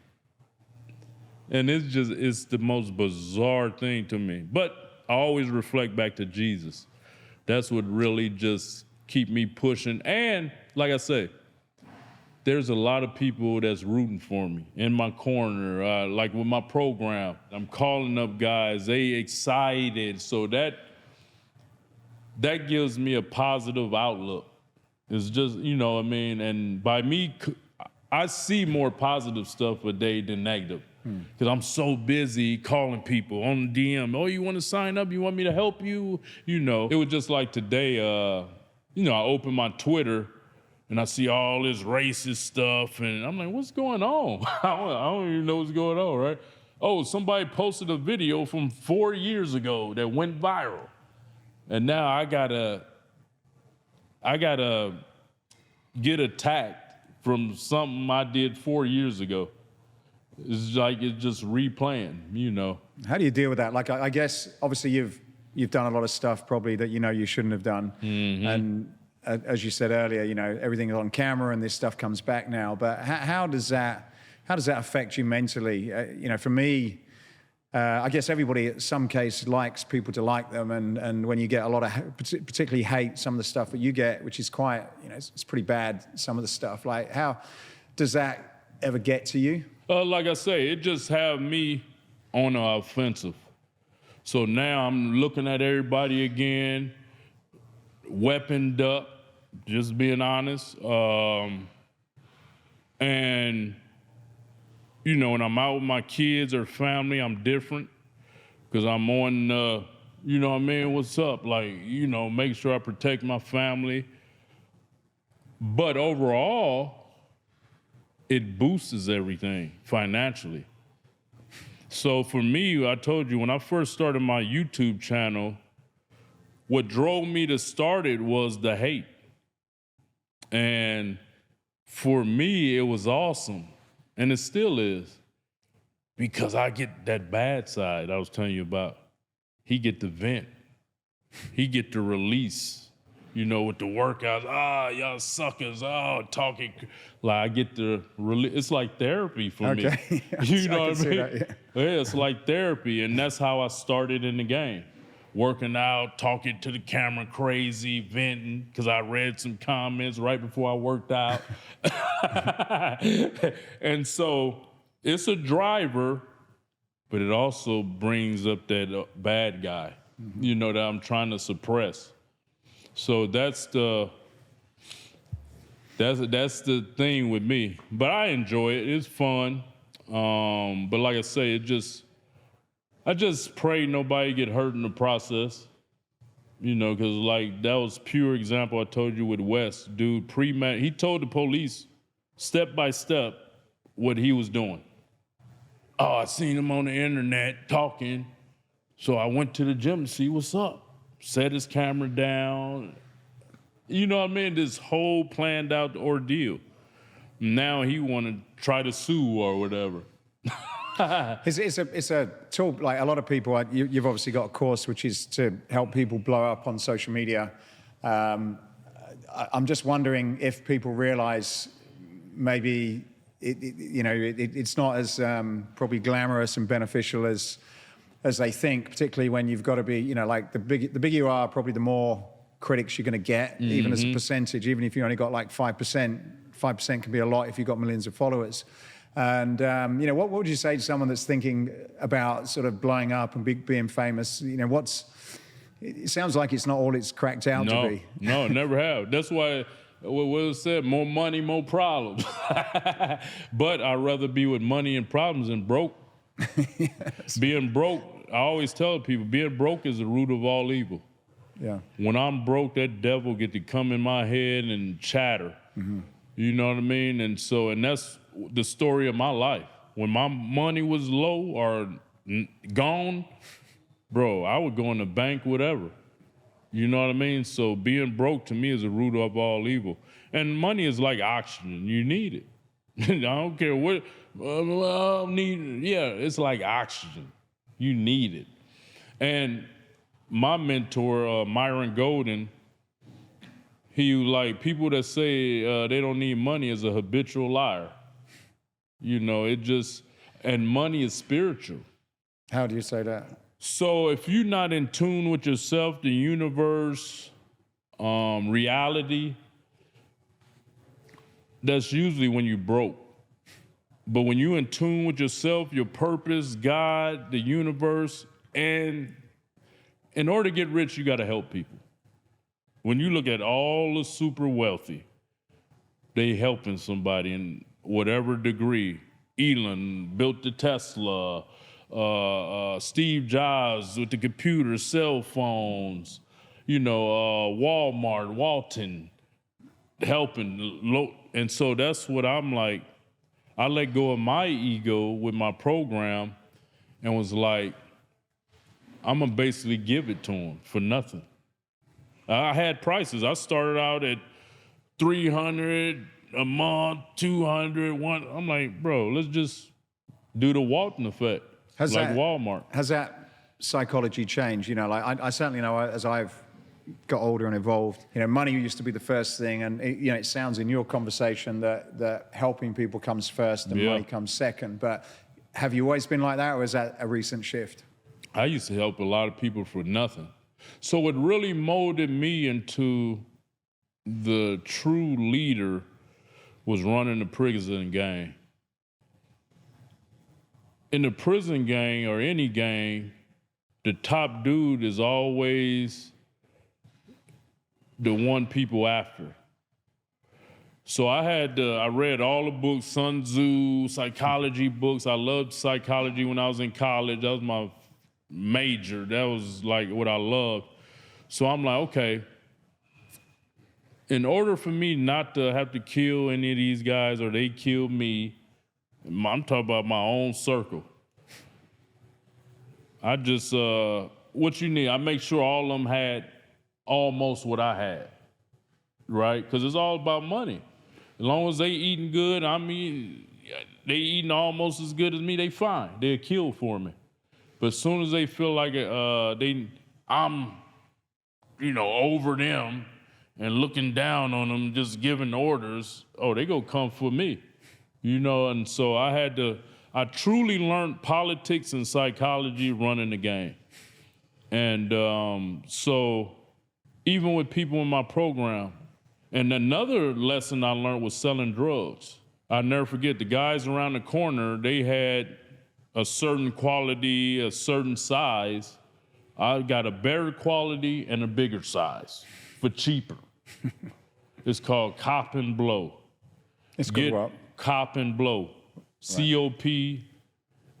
And it's the most bizarre thing to me. But I always reflect back to Jesus. That's what really just keep me pushing. And like I say, there's a lot of people that's rooting for me in my corner. Like with my program, I'm calling up guys, they excited. So that gives me a positive outlook. It's just, you know what I mean? And by me, I see more positive stuff a day than negative. Because I'm so busy calling people on the DM. Oh, you want to sign up? You want me to help you? You know, it was just like today, you know, I opened my Twitter and I see all this racist stuff, and I'm like, what's going on? I don't even know what's going on, right? Oh, somebody posted a video from 4 years ago that went viral. And now I gotta get attacked from something I did 4 years ago. It's like it's just replaying, you know. How do you deal with that? Like, I guess, obviously, you've done a lot of stuff probably that you know you shouldn't have done. Mm-hmm. And as you said earlier, you know, everything is on camera and this stuff comes back now. But how does that affect you mentally? You know, for me, I guess everybody in some case likes people to like them, and when you get a lot of, particularly hate, some of the stuff that you get, which is quite, it's pretty bad, some of the stuff. Like, how does that ever get to you? Like I say, it just have me on the offensive. So now I'm looking at everybody again, weaponed up, just being honest. And, when I'm out with my kids or family, I'm different because I'm on, what's up? Like, make sure I protect my family. But overall, it boosts everything financially. So for me, I told you, when I first started my YouTube channel, what drove me to start it was the hate. And for me, it was awesome. And it still is. Because I get that bad side I was telling you about. He get to vent. He get to release. With the workouts, y'all suckers, talking. Like, I get to release. It's like therapy for me. You know what I mean? That, yeah, it's like therapy. And that's how I started in the game. Working out, talking to the camera crazy, venting, because I read some comments right before I worked out. And so it's a driver, but it also brings up that bad guy, that I'm trying to suppress. So that's the thing with me. But I enjoy it. It's fun. But like I say, I just pray nobody get hurt in the process. Because like that was pure example I told you with Wes, dude. He told the police step by step what he was doing. Oh, I seen him on the internet talking, so I went to the gym to see what's up. Set his camera down. You know what I mean? This whole planned out ordeal. Now he want to try to sue or whatever. It's a tool, like a lot of people, you've obviously got a course which is to help people blow up on social media. I'm just wondering if people realize maybe it's not as probably glamorous and beneficial as they think, particularly when you've got to be, like the bigger you are, probably the more critics you're going to get, even as a percentage, even if you only got like 5%. 5% can be a lot if you've got millions of followers. And, what would you say to someone that's thinking about sort of blowing up and being famous? It sounds like it's not all it's cracked out to be. No, never have. That's why what was said, more money, more problems. But I'd rather be with money and problems than broke. Yes. Being broke, I always tell people, being broke is the root of all evil. Yeah. When I'm broke, that devil get to come in my head and chatter. Mm-hmm. You know what I mean? And that's the story of my life. When my money was low or gone, bro, I would go in the bank, whatever. You know what I mean? So being broke to me is the root of all evil. And money is like oxygen. You need it. I don't care what, it's like oxygen. You need it. And my mentor, Myron Golden, he like, people that say they don't need money is a habitual liar. And money is spiritual. How do you say that? So if you're not in tune with yourself, the universe, reality, that's usually when you're broke. But when you're in tune with yourself, your purpose, God, the universe, and in order to get rich, you got to help people. When you look at all the super wealthy, they helping somebody in whatever degree. Elon built the Tesla, Steve Jobs with the computer, cell phones, Walmart, Walton, helping. And so that's what I'm like. I let go of my ego with my program and was like, I'm going to basically give it to them for nothing. I had prices. I started out at $300 a month, $200, one. I'm like, bro, let's just do the Walton effect, Walmart. Has that psychology changed? I certainly know as I've got older and evolved, money used to be the first thing, and it sounds in your conversation that helping people comes first and money comes second. But Have you always been like that, or is that a recent shift? I used to help a lot of people for nothing. So what really molded me into the true leader was running the prison gang. In the prison gang or any gang, the top dude is always the one people after. So I read all the books, Sun Tzu, psychology books. I loved psychology when I was in college. That was my major. That was like what I loved. So I'm like, okay, in order for me not to have to kill any of these guys or they kill me, I'm talking about my own circle. I just, what you need, I make sure all of them had almost what I had, right? Because it's all about money. As long as they eating good, I mean, they eating almost as good as me, they fine. They'll kill for me. But as soon as they feel like I'm, over them and looking down on them, just giving orders, they gonna come for me, And so I truly learned politics and psychology running the game. And so even with people in my program, and another lesson I learned was selling drugs. I'll never forget, the guys around the corner, they had a certain quality, a certain size. I got a better quality and a bigger size for cheaper. It's called Cop and Blow. It's good, what? Cop and Blow. C-O-P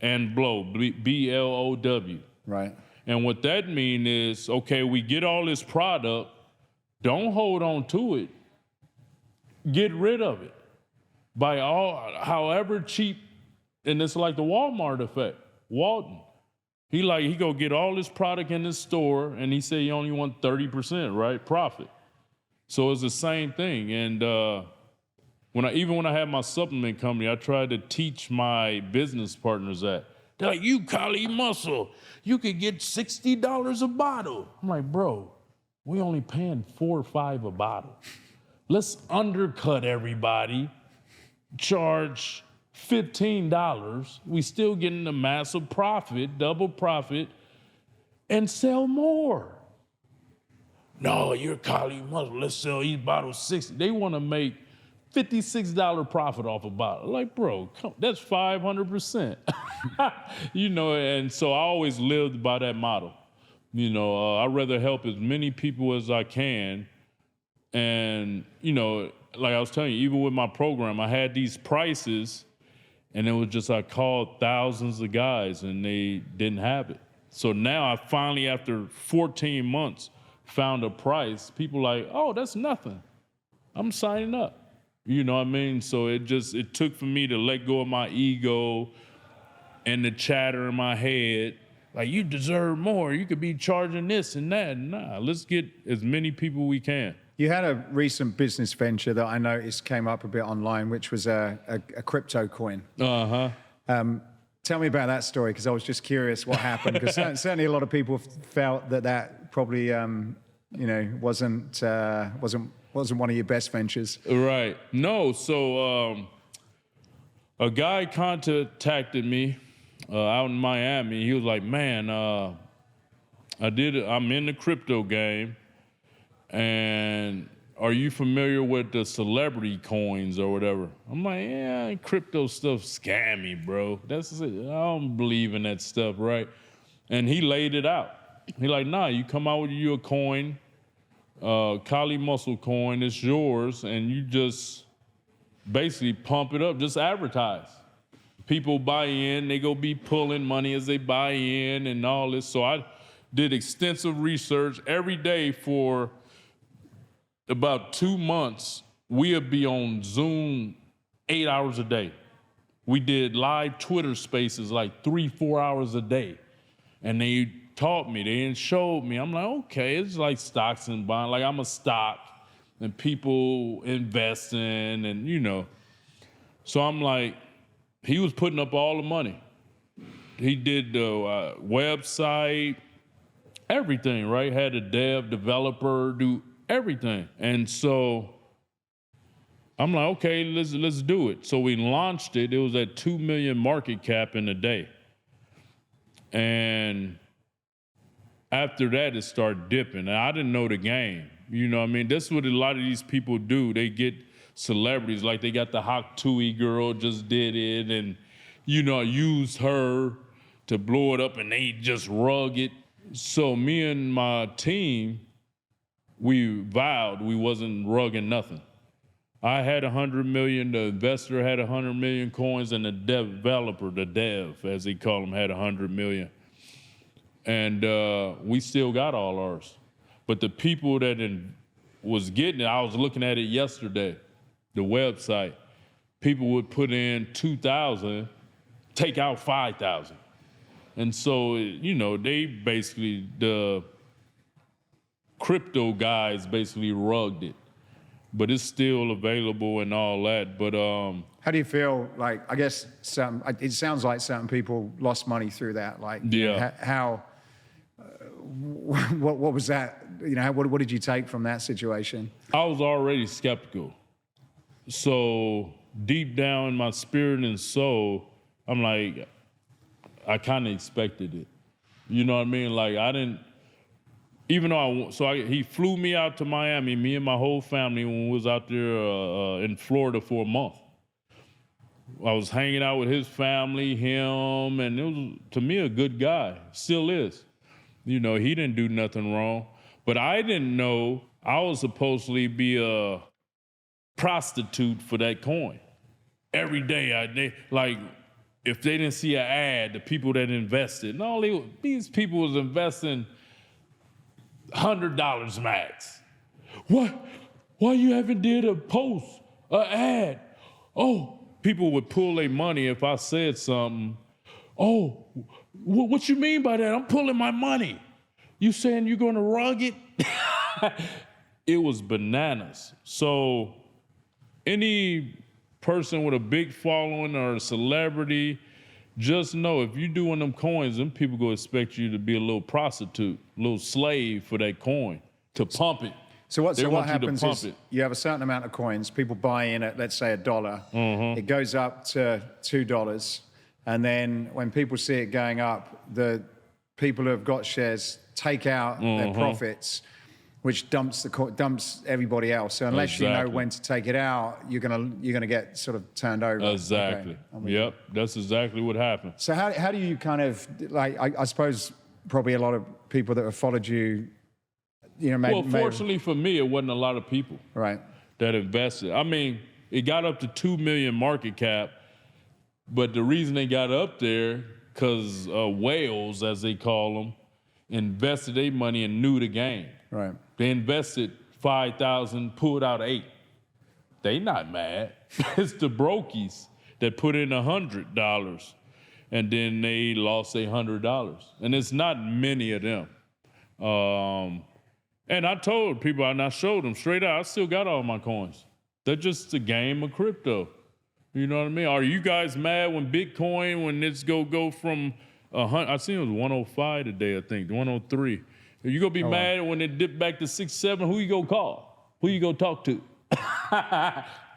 and Blow, B-L-O-W. Right. And what that means is, okay, we get all this product, don't hold on to it. Get rid of it. By however cheap, and it's like the Walmart effect. Walton, he go get all this product in his store, and he said he only want 30%, right, profit. So it's the same thing. And when I had my supplement company, I tried to teach my business partners that. They're like, you Kali Muscle, you could get $60 a bottle. I'm like, bro, we only paying $4 or $5 a bottle. Let's undercut everybody, charge $15. We still getting a massive profit, double profit, and sell more. No, you're Kali Muscle. Let's sell these bottles $60. They want to make $56 profit off a bottle. Like, bro, that's 500%. And so I always lived by that model. I'd rather help as many people as I can. And, like I was telling you, even with my program, I had these prices, and it was just, I called thousands of guys, and they didn't have it. So now I finally, after 14 months, found a price. People like, oh, that's nothing. I'm signing up. You know what I mean? So it took for me to let go of my ego and the chatter in my head. Like, you deserve more. You could be charging this and that. Nah, let's get as many people we can. You had a recent business venture that I noticed came up a bit online, which was a crypto coin. Uh-huh. Tell me about that story, because I was just curious what happened, because certainly a lot of people felt that probably, wasn't one of your best ventures. Right. No, so a guy contacted me out in Miami. He was like, man, I'm in the crypto game, and are you familiar with the celebrity coins or whatever? I'm like, yeah, crypto stuff scammy, bro. That's it. I don't believe in that stuff, right? And he laid it out. He like, nah, you come out with you a coin, Kali Muscle coin, it's yours, and you just basically pump it up, just advertise. People buy in, they go be pulling money as they buy in and all this. So I did extensive research every day for about 2 months. We'll be on Zoom 8 hours a day. We did live Twitter spaces like 3-4 hours a day. And they taught me, they showed me. I'm like, okay, it's like stocks and bonds. Like, I'm a stock and people invest in, and So I'm like, he was putting up all the money. He did the website, everything, right? Had a developer do everything. And so I'm like, okay, let's do it. So we launched it. It was at 2 million market cap in a day. And after that, it started dipping. And I didn't know the game. You know what I mean? That's what a lot of these people do. They get celebrities, like they got the Hawk Tui girl just did it and, used her to blow it up and they just rug it. So me and my team, we vowed we wasn't rugging nothing. I had 100 million, the investor had 100 million coins, and the developer, the dev, as they call him, had 100 million. And we still got all ours. But the people that was getting it, I was looking at it yesterday, the website, people would put in 2,000, take out 5,000. And so, they basically, the crypto guys basically rugged it. But it's still available and all that. But how do you feel? Like, I guess it sounds like certain people lost money through that. Like, yeah. How? What was that? What did you take from that situation? I was already skeptical. So deep down in my spirit and soul, I'm like, I kind of expected it. You know what I mean? Like I didn't. Even though he flew me out to Miami, me and my whole family, when we was out there in Florida for a month. I was hanging out with his family, him, and it was, to me, a good guy. Still is. He didn't do nothing wrong. But I didn't know I was supposedly be a prostitute for that coin. Every day, if they didn't see an ad, the people that invested, these people was investing $100 max. What? Why you haven't did a post, an ad? Oh, people would pull their money if I said something. Oh, what you mean by that? I'm pulling my money. You saying you're gonna rug it? It was bananas. So any person with a big following or a celebrity, just know if you're doing them coins, them people go expect you to be a little prostitute, a little slave for that coin, to pump it. So what happens is you have a certain amount of coins, people buy in at, let's say, $1. Mm-hmm. It goes up to $2. And then when people see it going up, the people who have got shares take out their profits, which dumps everybody else. So unless you know when to take it out, you're gonna get sort of turned over. Exactly. Okay. Yep. That's exactly what happened. So how do you kind of I suppose probably a lot of people that have followed you, fortunately for me, it wasn't a lot of people that invested. I mean, it got up to 2 million market cap, but the reason they got up there because whales, as they call them, invested their money and knew the game. Right. They invested 5,000, pulled out 8. They not mad. It's the brokies that put in $100 and then they lost $100. And it's not many of them. And I told people, and I showed them straight out, I still got all my coins. They're just a game of crypto. You know what I mean? Are you guys mad when Bitcoin, when it's go from 100, I seen it was 105 today, I think, 103. Are you gonna be mad when it dipped back to 6, 7? Who you gonna call? Who you gonna talk to?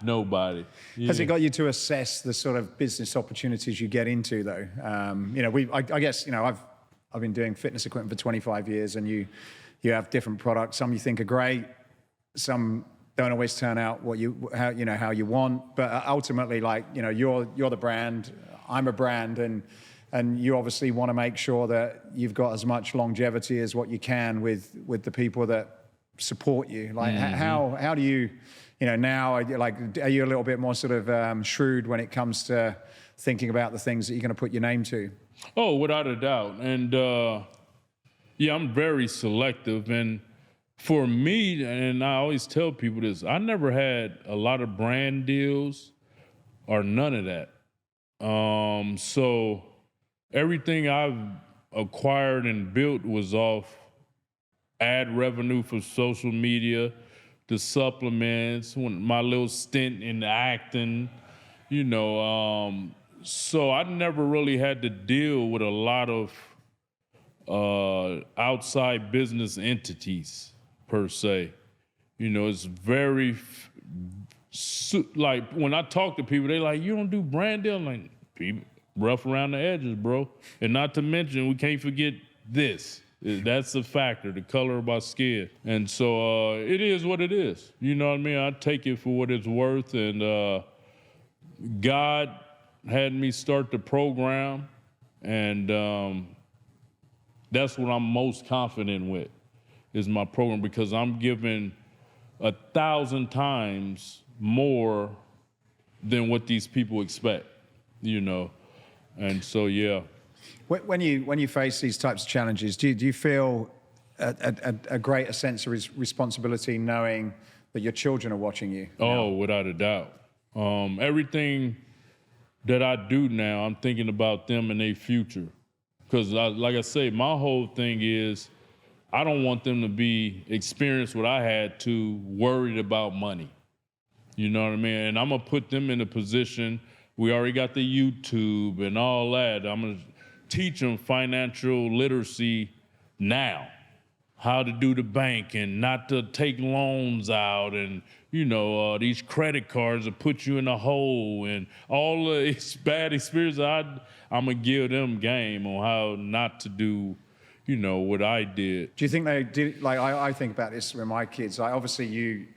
Nobody. Yeah. Has it got you to assess the sort of business opportunities you get into, though? I guess I've been doing fitness equipment for 25 years, and you have different products. Some you think are great, some don't always turn out how you want. But ultimately, you're the brand, I'm a brand, and you obviously want to make sure that you've got as much longevity as what you can with the people that support you. Like, how do you, now, are you a little bit more sort of shrewd when it comes to thinking about the things that you're going to put your name to? Oh, without a doubt. And I'm very selective. And for me, and I always tell people this, I never had a lot of brand deals or none of that. So everything I've acquired and built was off ad revenue for social media, the supplements, my little stint in acting, so I never really had to deal with a lot of outside business entities per se. It's very like when I talk to people, they like, you don't do brand deal? Like, people rough around the edges, bro. And not to mention, we can't forget this. That's a factor, the color of my skin. And so it is what it is. You know what I mean? I take it for what it's worth. And God had me start the program. And that's what I'm most confident with, is my program, because I'm giving 1,000 times more than what these people expect, you know? And so, yeah. When you face these types of challenges, do you feel a greater sense of responsibility knowing that your children are watching you? Oh, without a doubt. Everything that I do now, I'm thinking about them and their future. Because like I say, my whole thing is I don't want them to experience what I had to, worried about money. You know what I mean? And I'm going to put them in a position, we already got the YouTube and all that. I'm going to teach them financial literacy now, how to do the bank and not to take loans out, and, you know, these credit cards will put you in a hole, and all the bad experiences. I'm going to give them game on how not to do, you know, what I did. Do you think they did? Like, I think about this with my kids. Like, obviously you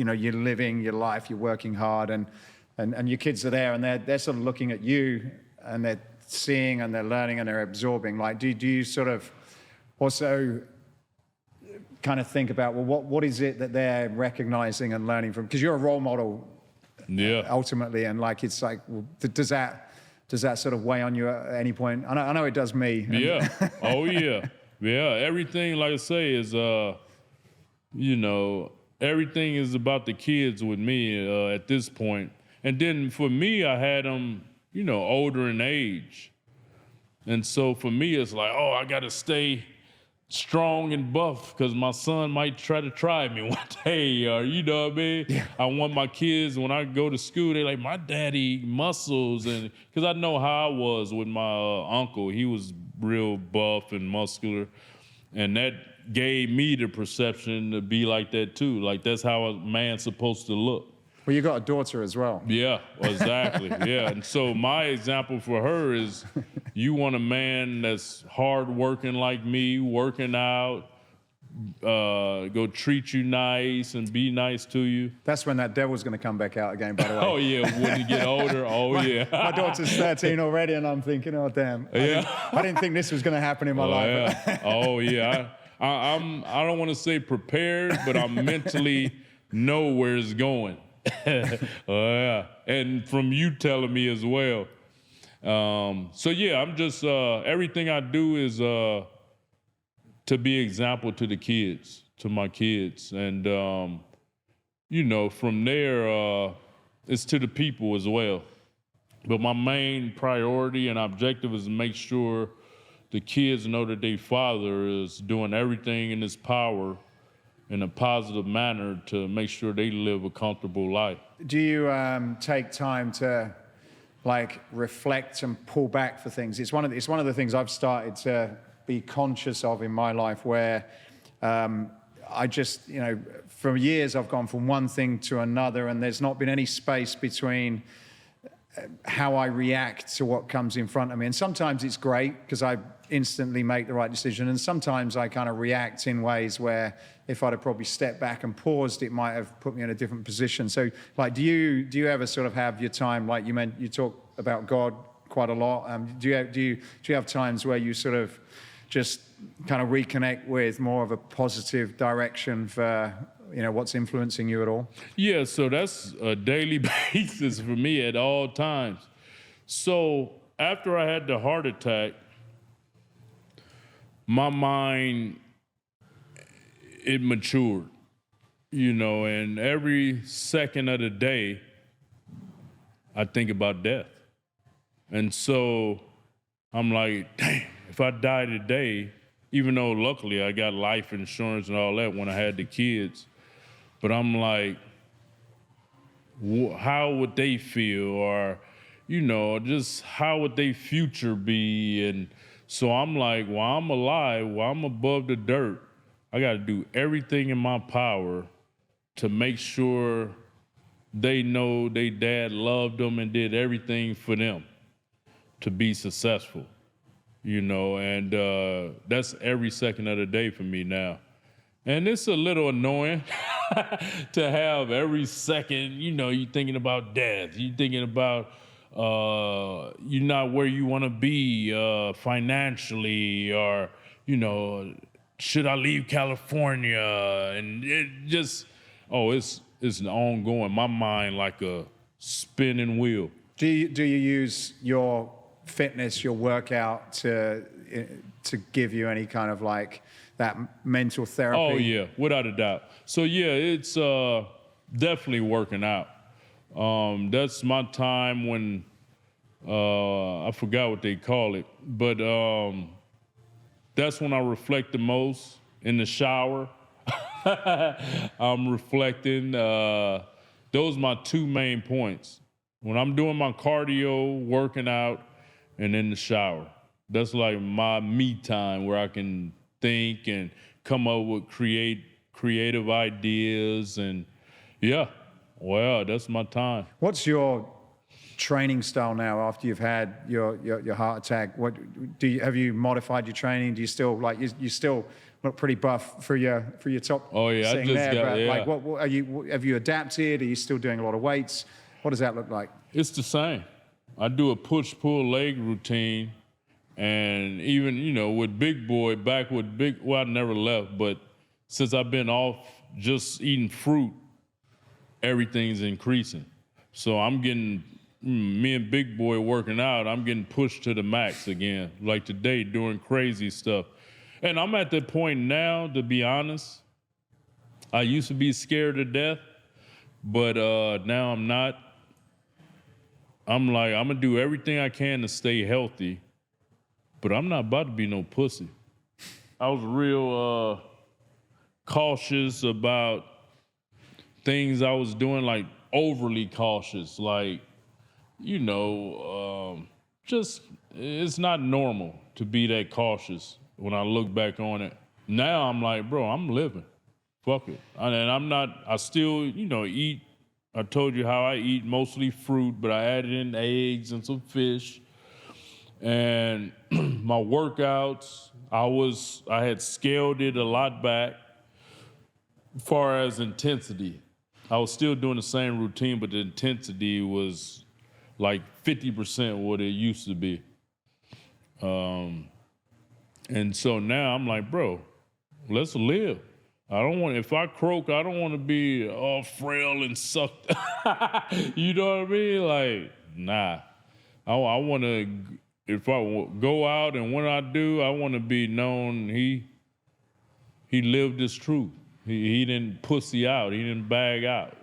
know, you're living your life, you're working hard, and your kids are there, and they're sort of looking at you, and they're seeing and they're learning and they're absorbing. Like, do you sort of also kind of think about, well, what is it that they're recognizing and learning from? Because you're a role model, ultimately, and like, it's like, well, does that sort of weigh on you at any point? I know it does me. Yeah. Oh yeah. Yeah. Everything, like I say, is you know, everything is about the kids with me at this point. And then for me, I had them, you know, older in age. And so for me, it's like, oh, I got to stay strong and buff because my son might try me one day, or you know what I mean? Yeah. I want my kids, when I go to school, they're like, my daddy muscles, and because I know how I was with my uncle. He was real buff and muscular, and that gave me the perception to be like that too. Like, that's how a man's supposed to look. Well, you got a daughter as well. Yeah, exactly. Yeah, and so my example for her is, you want a man that's hardworking like me, working out, go treat you nice and be nice to you. That's when that devil's going to come back out again, by the way. Oh yeah, when you get older. Oh yeah. My daughter's 13 already, and I'm thinking, oh damn. I didn't think this was going to happen in my life. Yeah. Oh yeah. I don't want to say prepared, but I mentally know where it's going. Yeah. And from you telling me as well. So yeah, I'm just everything I do is to be example to the kids, to my kids, and you know, from there it's to the people as well. But my main priority and objective is to make sure the kids know that their father is doing everything in his power in a positive manner to make sure they live a comfortable life. Do you take time to like reflect and pull back for things? It's one of the things I've started to be conscious of in my life, where I just, you know, for years I've gone from one thing to another, and there's not been any space between how I react to what comes in front of me. And sometimes it's great because I instantly make the right decision, and sometimes I kind of react in ways where if I'd have probably stepped back and paused, it might have put me in a different position. So like, do you ever sort of have your time, like you talk about God quite a lot, do you have times where you sort of just kind of reconnect with more of a positive direction for, you know, what's influencing you at all? Yeah, so that's a daily basis for me at all times. So after I had the heart attack, my mind, it matured, you know, and every second of the day, I think about death. And so I'm like, dang, if I die today, even though luckily I got life insurance and all that when I had the kids, but I'm like, how would they feel? Or, you know, just how would their future be? And so I'm like, while I'm alive, while I'm above the dirt, I got to do everything in my power to make sure they know their dad loved them and did everything for them to be successful, and that's every second of the day for me now. And it's a little annoying to have every second, you're thinking about death. You're thinking about you're not where you want to be financially, or, should I leave California? And it just, it's ongoing. My mind like a spinning wheel. Do you use your fitness, your workout to give you any kind of like that mental therapy? Oh yeah, without a doubt. So yeah, it's definitely working out. That's my time when I forgot what they call it, but that's when I reflect the most in the shower. I'm reflecting. Those are my two main points. When I'm doing my cardio, working out, and in the shower. That's like my me time where I can think and come up with creative ideas, and that's my time. What's your training style now after you've had your heart attack? What have you modified your training? Do you still you still look pretty buff for your top? Oh yeah, I just got like what are you? Have you adapted? Are you still doing a lot of weights? What does that look like? It's the same. I do a push-pull leg routine, and even, with Big Boy, I never left, but since I've been off just eating fruit, everything's increasing. So I'm getting, me and Big Boy working out, I'm getting pushed to the max again, like today, doing crazy stuff. And I'm at that point now, to be honest, I used to be scared to death, but now I'm not. I'm like, I'm gonna do everything I can to stay healthy, but I'm not about to be no pussy. I was real cautious about things I was doing, like overly cautious, like, just, it's not normal to be that cautious when I look back on it. Now I'm like, bro, I'm living. Fuck it. And I still, eat. I told you how I eat mostly fruit, but I added in eggs and some fish. And my workouts, I had scaled it a lot back as far as intensity. I was still doing the same routine, but the intensity was like 50% what it used to be. And so now I'm like, bro, let's live. If I croak, I don't want to be all frail and sucked. You know what I mean? Like, nah. I want to, if I go out and when I do, I want to be known he lived his truth. He didn't pussy out. He didn't bag out,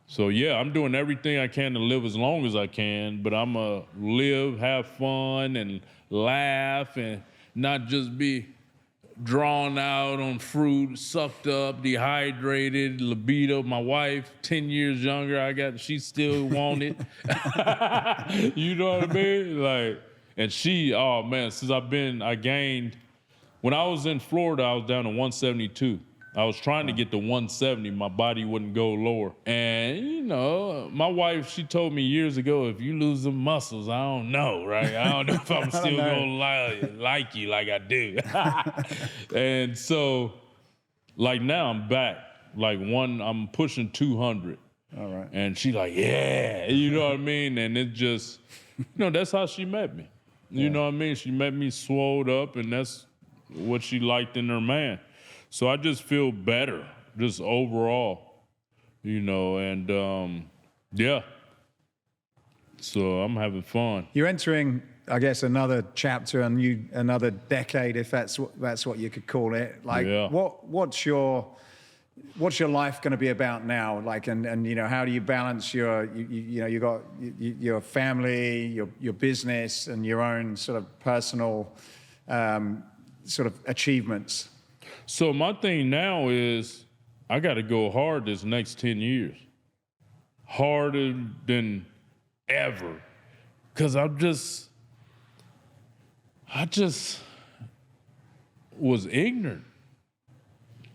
So yeah, I'm doing everything I can to live as long as I can, but I'm going to live, have fun, and laugh, and not just be drawn out on fruit, sucked up, dehydrated, libido. My wife, 10 years younger, she still want it. You know what I mean? Like, and she, oh man, I gained, when I was in Florida, I was down to 172. I was trying to get to 170. My body wouldn't go lower. And, my wife, she told me years ago, if you lose the muscles, I don't know, right? I don't know if I'm still going to like you like I do. And so, like now I'm back. I'm pushing 200. All right. And she like, yeah, you know what I mean? And it just, that's how she met me. You know what I mean? She met me swolled up, and that's what she liked in her man. So I just feel better, just overall, and so I'm having fun. You're entering, I guess, another chapter and another decade, if that's what you could call it. Like, what's your life going to be about now? Like, and how do you balance you got your family, your business, and your own sort of personal sort of achievements? So my thing now is I got to go hard this next 10 years. Harder than ever. Because I just was ignorant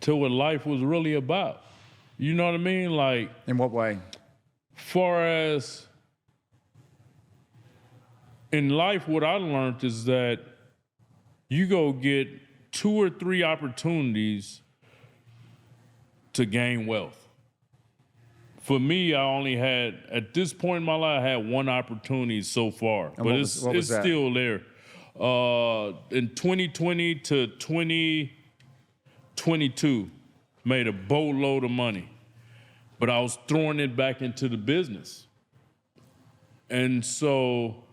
to what life was really about. You know what I mean? Like, In what way? far as in life, what I learned is that you go get 2 or 3 opportunities to gain wealth. For me, I only had, at this point in my life, I had 1 opportunity so far, but what it's was that? still there. In 2020 to 2022, made a boatload of money, but I was throwing it back into the business. And so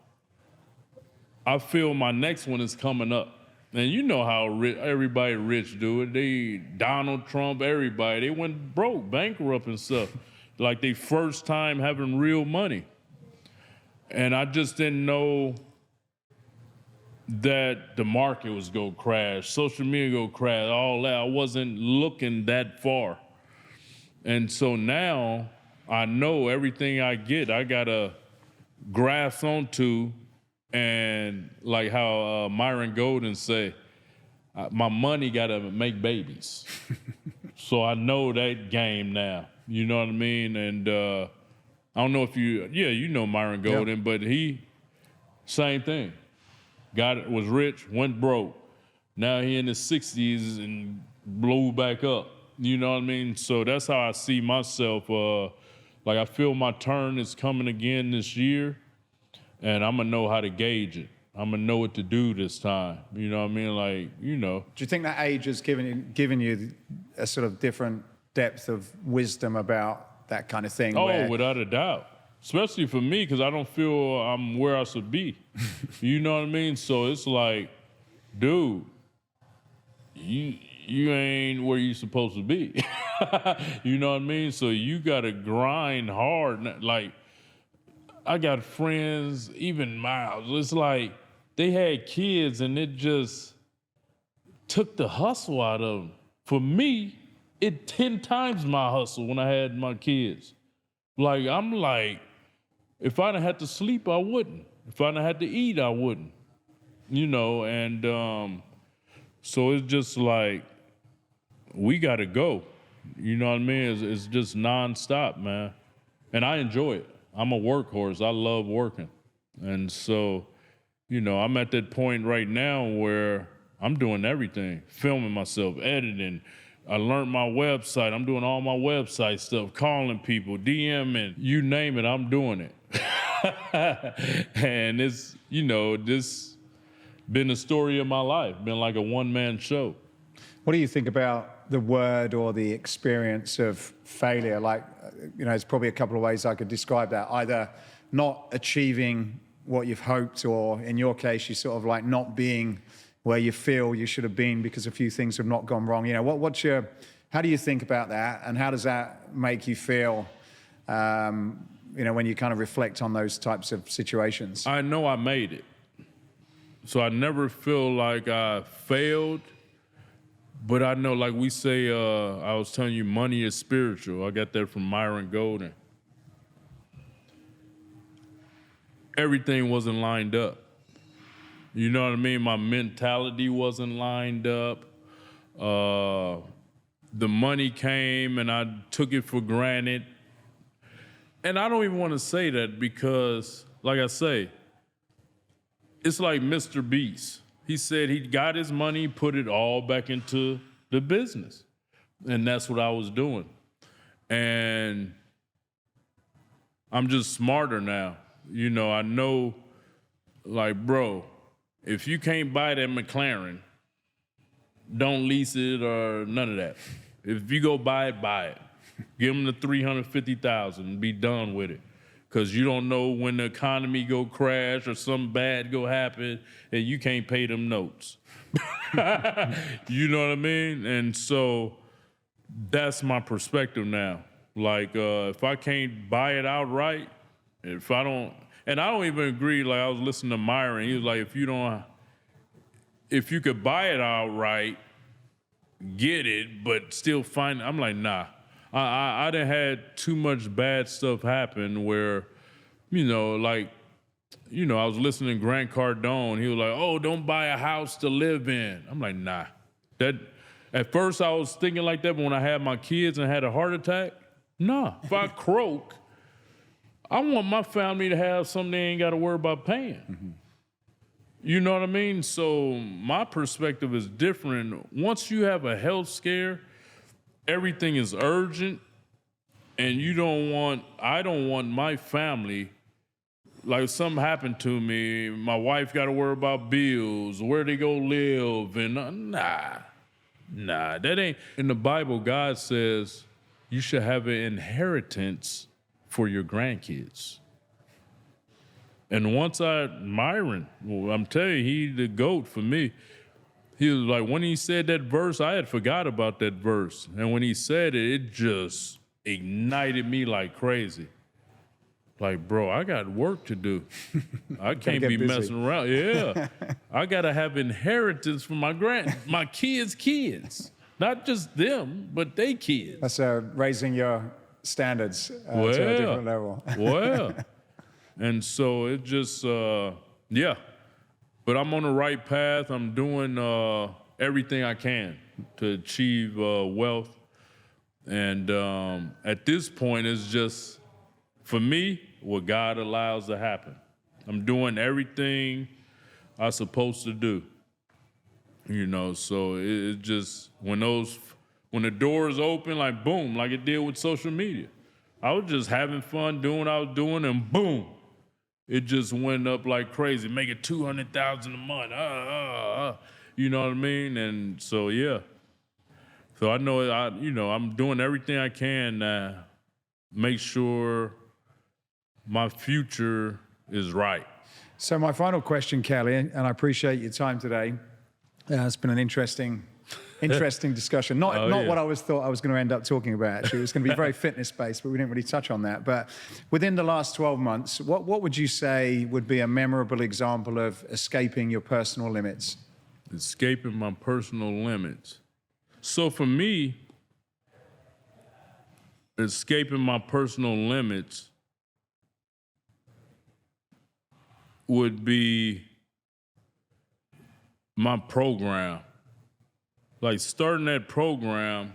I feel my next one is coming up. And you know how everybody rich do it. Donald Trump, everybody, they went broke, bankrupt and stuff. Like they first time having real money. And I just didn't know that the market was gonna crash, social media gonna crash, all that. I wasn't looking that far. And so now I know everything I get, I gotta grasp onto, and like how Myron Golden say, my money gotta make babies. So I know that game now, you know what I mean? And I don't know if you know Myron Golden, but he, same thing. Was rich, went broke. Now he in his 60s and blew back up. You know what I mean? So that's how I see myself. Like I feel my turn is coming again this year, and I'm gonna know how to gauge it. I'm gonna know what to do this time. You know what I mean? Like, you know. Do you think that age has given you a sort of different depth of wisdom about that kind of thing? Oh, without a doubt. Especially for me, because I don't feel I'm where I should be. You know what I mean? So it's like, dude, you ain't where you supposed to be. You know what I mean? So you gotta grind hard. Like, I got friends, even Miles, it's like they had kids and it just took the hustle out of them. For me, it 10 times my hustle when I had my kids. Like, I'm like, if I didn't have to sleep, I wouldn't. If I didn't have to eat, I wouldn't. You know, and so it's just like, we got to go. You know what I mean? It's just nonstop, man. And I enjoy it. I'm a workhorse. I love working. And so, you know, I'm at that point right now where I'm doing everything, filming myself, editing. I learned my website. I'm doing all my website stuff, calling people, DMing, you name it, I'm doing it. And it's, you know, this been the story of my life, been like a one-man show. What do you think about the word or the experience of failure? Like, you know, there's probably a couple of ways I could describe that. Either not achieving what you've hoped, or in your case, you sort of like not being where you feel you should have been because a few things have not gone wrong. You know, how do you think about that, and how does that make you feel, you know, when you kind of reflect on those types of situations? I know I made it. So I never feel like I failed, but I know, like we say, I was telling you, money is spiritual. I got that from Myron Golden. Everything wasn't lined up. You know what I mean? My mentality wasn't lined up. The money came and I took it for granted. And I don't even want to say that because, like I say, it's like Mr. Beast. He said he got his money, put it all back into the business. And that's what I was doing. And I'm just smarter now. You know, I know, like, bro, if you can't buy that McLaren, don't lease it or none of that. If you go buy it, buy it. Give them the $350,000 and be done with it. Because you don't know when the economy go crash or something bad go happen and you can't pay them notes. You know what I mean? And so that's my perspective now. Like, if I can't buy it outright, if I don't, and I don't even agree, like I was listening to Myron, he was like, if you could buy it outright, get it, but still find it. I'm like, nah. I done had too much bad stuff happen where, you know, like, you know, I was listening to Grant Cardone. He was like, oh, don't buy a house to live in. I'm like, nah. At first I was thinking like that, but when I had my kids and had a heart attack, nah, if I croak, I want my family to have something they ain't got to worry about paying. Mm-hmm. You know what I mean? So my perspective is different. Once you have a health scare, everything is urgent, and I don't want my family, like if something happened to me, my wife got to worry about bills, where they go live, and nah, that ain't. In the Bible, God says you should have an inheritance for your grandkids. And once Myron, well, I'm telling you, he the GOAT for me. He was like, when he said that verse, I had forgot about that verse. And when he said it, it just ignited me like crazy. Like, bro, I got work to do. I can't be messing around. Yeah. I got to have inheritance from my kids. Not just them, but they kids. That's raising your standards to a different level. Well, and so it just, yeah. But I'm on the right path. I'm doing everything I can to achieve wealth. And at this point, it's just, for me, what God allows to happen. I'm doing everything I'm supposed to do. You know, so it just, when the doors open, like boom, like it did with social media. I was just having fun doing what I was doing, and boom, it just went up like crazy, making $200,000 a month. You know what I mean? And so, yeah. So I know, I'm doing everything I can to make sure my future is right. So my final question, Kelly, and I appreciate your time today. It's been an interesting discussion. Not what I thought I was going to end up talking about, actually. It was going to be very fitness-based, but we didn't really touch on that. But within the last 12 months, what would you say would be a memorable example of escaping your personal limits? Escaping my personal limits. So for me, escaping my personal limits would be my program. Like starting that program,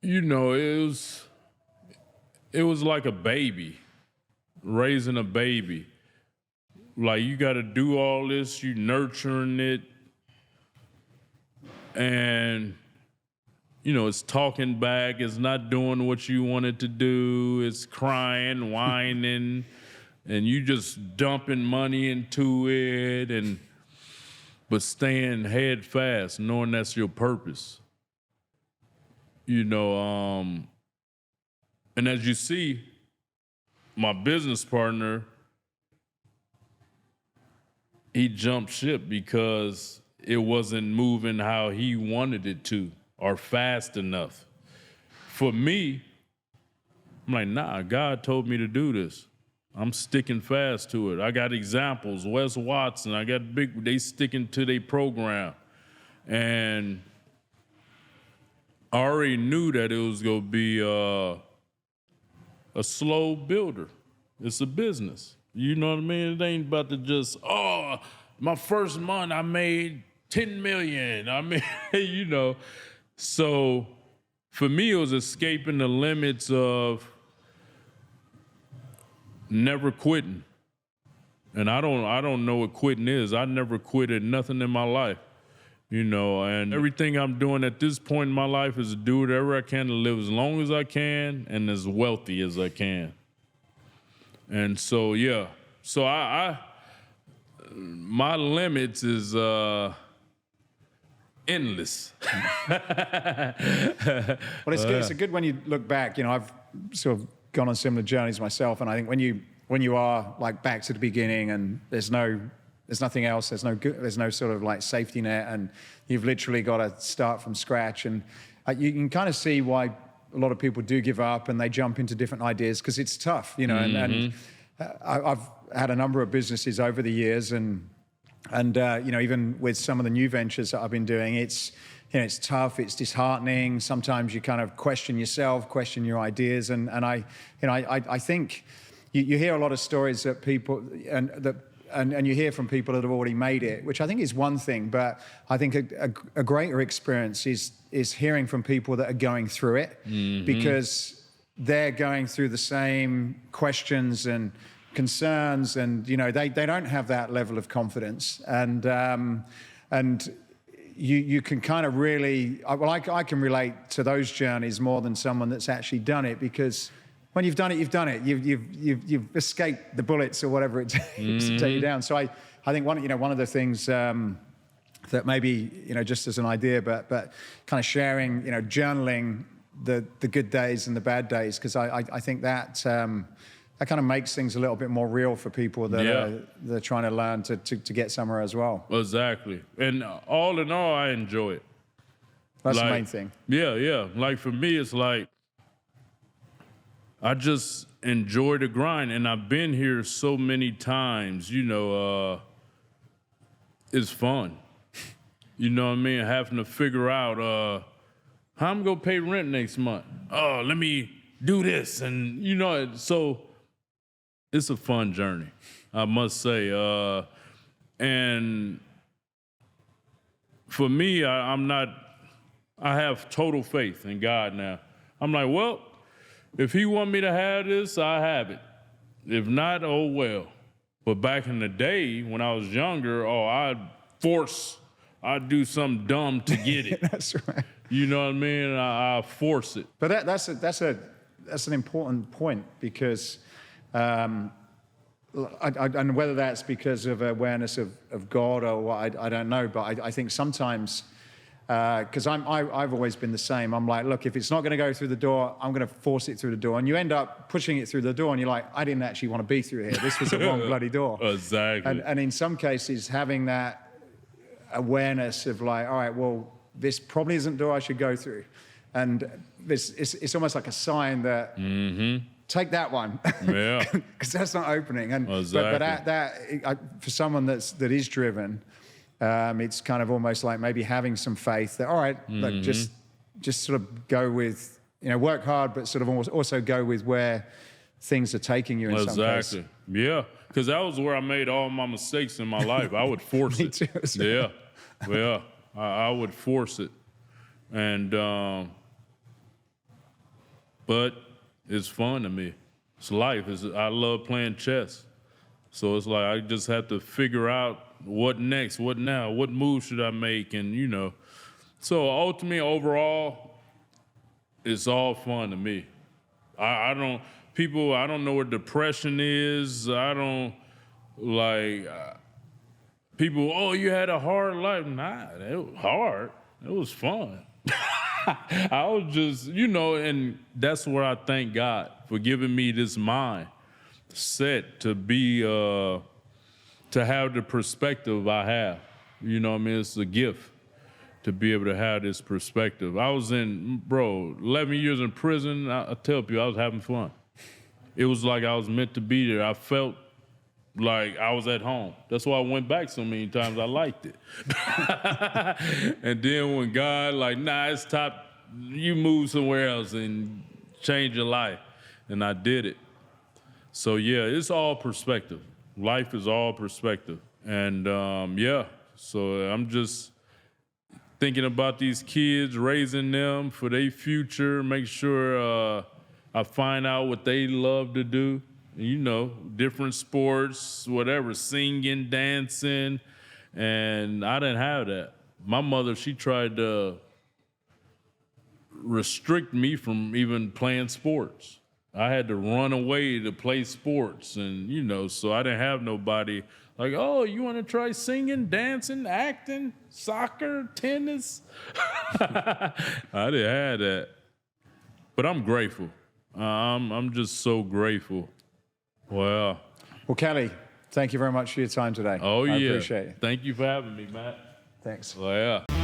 it was like a baby, raising a baby. Like you got to do all this, you nurturing it, and it's talking back, it's not doing what you want it to do, it's crying, whining, and you just dumping money into it, but staying head fast, knowing that's your purpose. And as you see, my business partner, he jumped ship because it wasn't moving how he wanted it to or fast enough. For me, I'm like, nah, God told me to do this. I'm sticking fast to it. I got examples. Wes Watson, I got they sticking to their program. And I already knew that it was going to be a slow builder. It's a business. You know what I mean? It ain't about to just, my first month I made 10 million. I mean, So for me, it was escaping the limits of never quitting. And I don't know what quitting is. I never quit at nothing in my life, and everything I'm doing at this point in my life is to do whatever I can to live as long as I can and as wealthy as I can. And so, yeah. So my limits is endless. Well, it's good. It's good when you look back. I've sort of gone on similar journeys myself, and I think when you are like back to the beginning and there's nothing else, there's no sort of like safety net, and you've literally got to start from scratch, and you can kind of see why a lot of people do give up and they jump into different ideas because it's tough, and I've had a number of businesses over the years, and even with some of the new ventures that I've been doing, it's tough, it's disheartening. Sometimes you kind of question yourself, question your ideas, and I think you hear a lot of stories that people and you hear from people that have already made it, which I think is one thing, but I think a greater experience is hearing from people that are going through it, because they're going through the same questions and concerns, and they don't have that level of confidence, and you can kind of really, I can relate to those journeys more than someone that's actually done it, because when you've done it, you've done it. You've escaped the bullets or whatever it takes to take you down. So I think one of the things that maybe just as an idea, but kind of sharing, journaling the good days and the bad days, because I think that that kind of makes things a little bit more real for people that they're trying to learn to get somewhere as well. Exactly. And all in all, I enjoy it. That's the main thing. Yeah. Like for me, it's like, I just enjoy the grind, and I've been here so many times, it's fun. You know what I mean? Having to figure out how I'm gonna pay rent next month. Oh, let me do this, and so it's a fun journey, I must say. And for me, I have total faith in God now. I'm like, well, if he want me to have this, I have it. If not, oh well. But back in the day when I was younger, I'd do something dumb to get it. That's right. You know what I mean? I force it. But that's an important point, because and whether that's because of awareness of God or what, I don't know. But I think sometimes, because I've always been the same. I'm like, look, if it's not going to go through the door, I'm going to force it through the door. And you end up pushing it through the door, and you're like, I didn't actually want to be through here. This was the wrong bloody door. Exactly. And in some cases, having that awareness of like, all right, well, this probably isn't the door I should go through. And it's almost like a sign that take that one. Yeah. Because that's not opening. And exactly. but that for someone that is driven, it's kind of almost like maybe having some faith that, all right, look, just sort of go with, work hard, but sort of also go with where things are taking you in some cases. Exactly. Yeah. Because that was where I made all my mistakes in my life. I would force Me it. too, Yeah. Yeah. I would force it. And, but it's fun to me. It's life. I love playing chess. So it's like I just have to figure out what next, what now, what move should I make, and So ultimately, overall, it's all fun to me. I don't know what depression is. I don't like people. Oh, you had a hard life. Nah, it was hard. It was fun. I was just, and that's where I thank God for giving me this mind set to be, to have the perspective I have. You know what I mean? It's a gift to be able to have this perspective. I was 11 years in prison. I tell people I was having fun. It was like I was meant to be there. I felt like I was at home. That's why I went back so many times. I liked it. And then when God, it's time, you move somewhere else and change your life. And I did it. So yeah, it's all perspective. Life is all perspective. And so I'm just thinking about these kids, raising them for their future, make sure I find out what they love to do. Different sports, whatever, singing, dancing. And I didn't have that. My mother, she tried to restrict me from even playing sports. I had to run away to play sports, and so I didn't have nobody like, oh, you want to try singing, dancing, acting, soccer, tennis? I didn't have that, but I'm grateful. I'm just so grateful. Wow. Well, Kelly, thank you very much for your time today. Oh yeah, I appreciate it. Thank you for having me, Matt. Thanks. Well, yeah.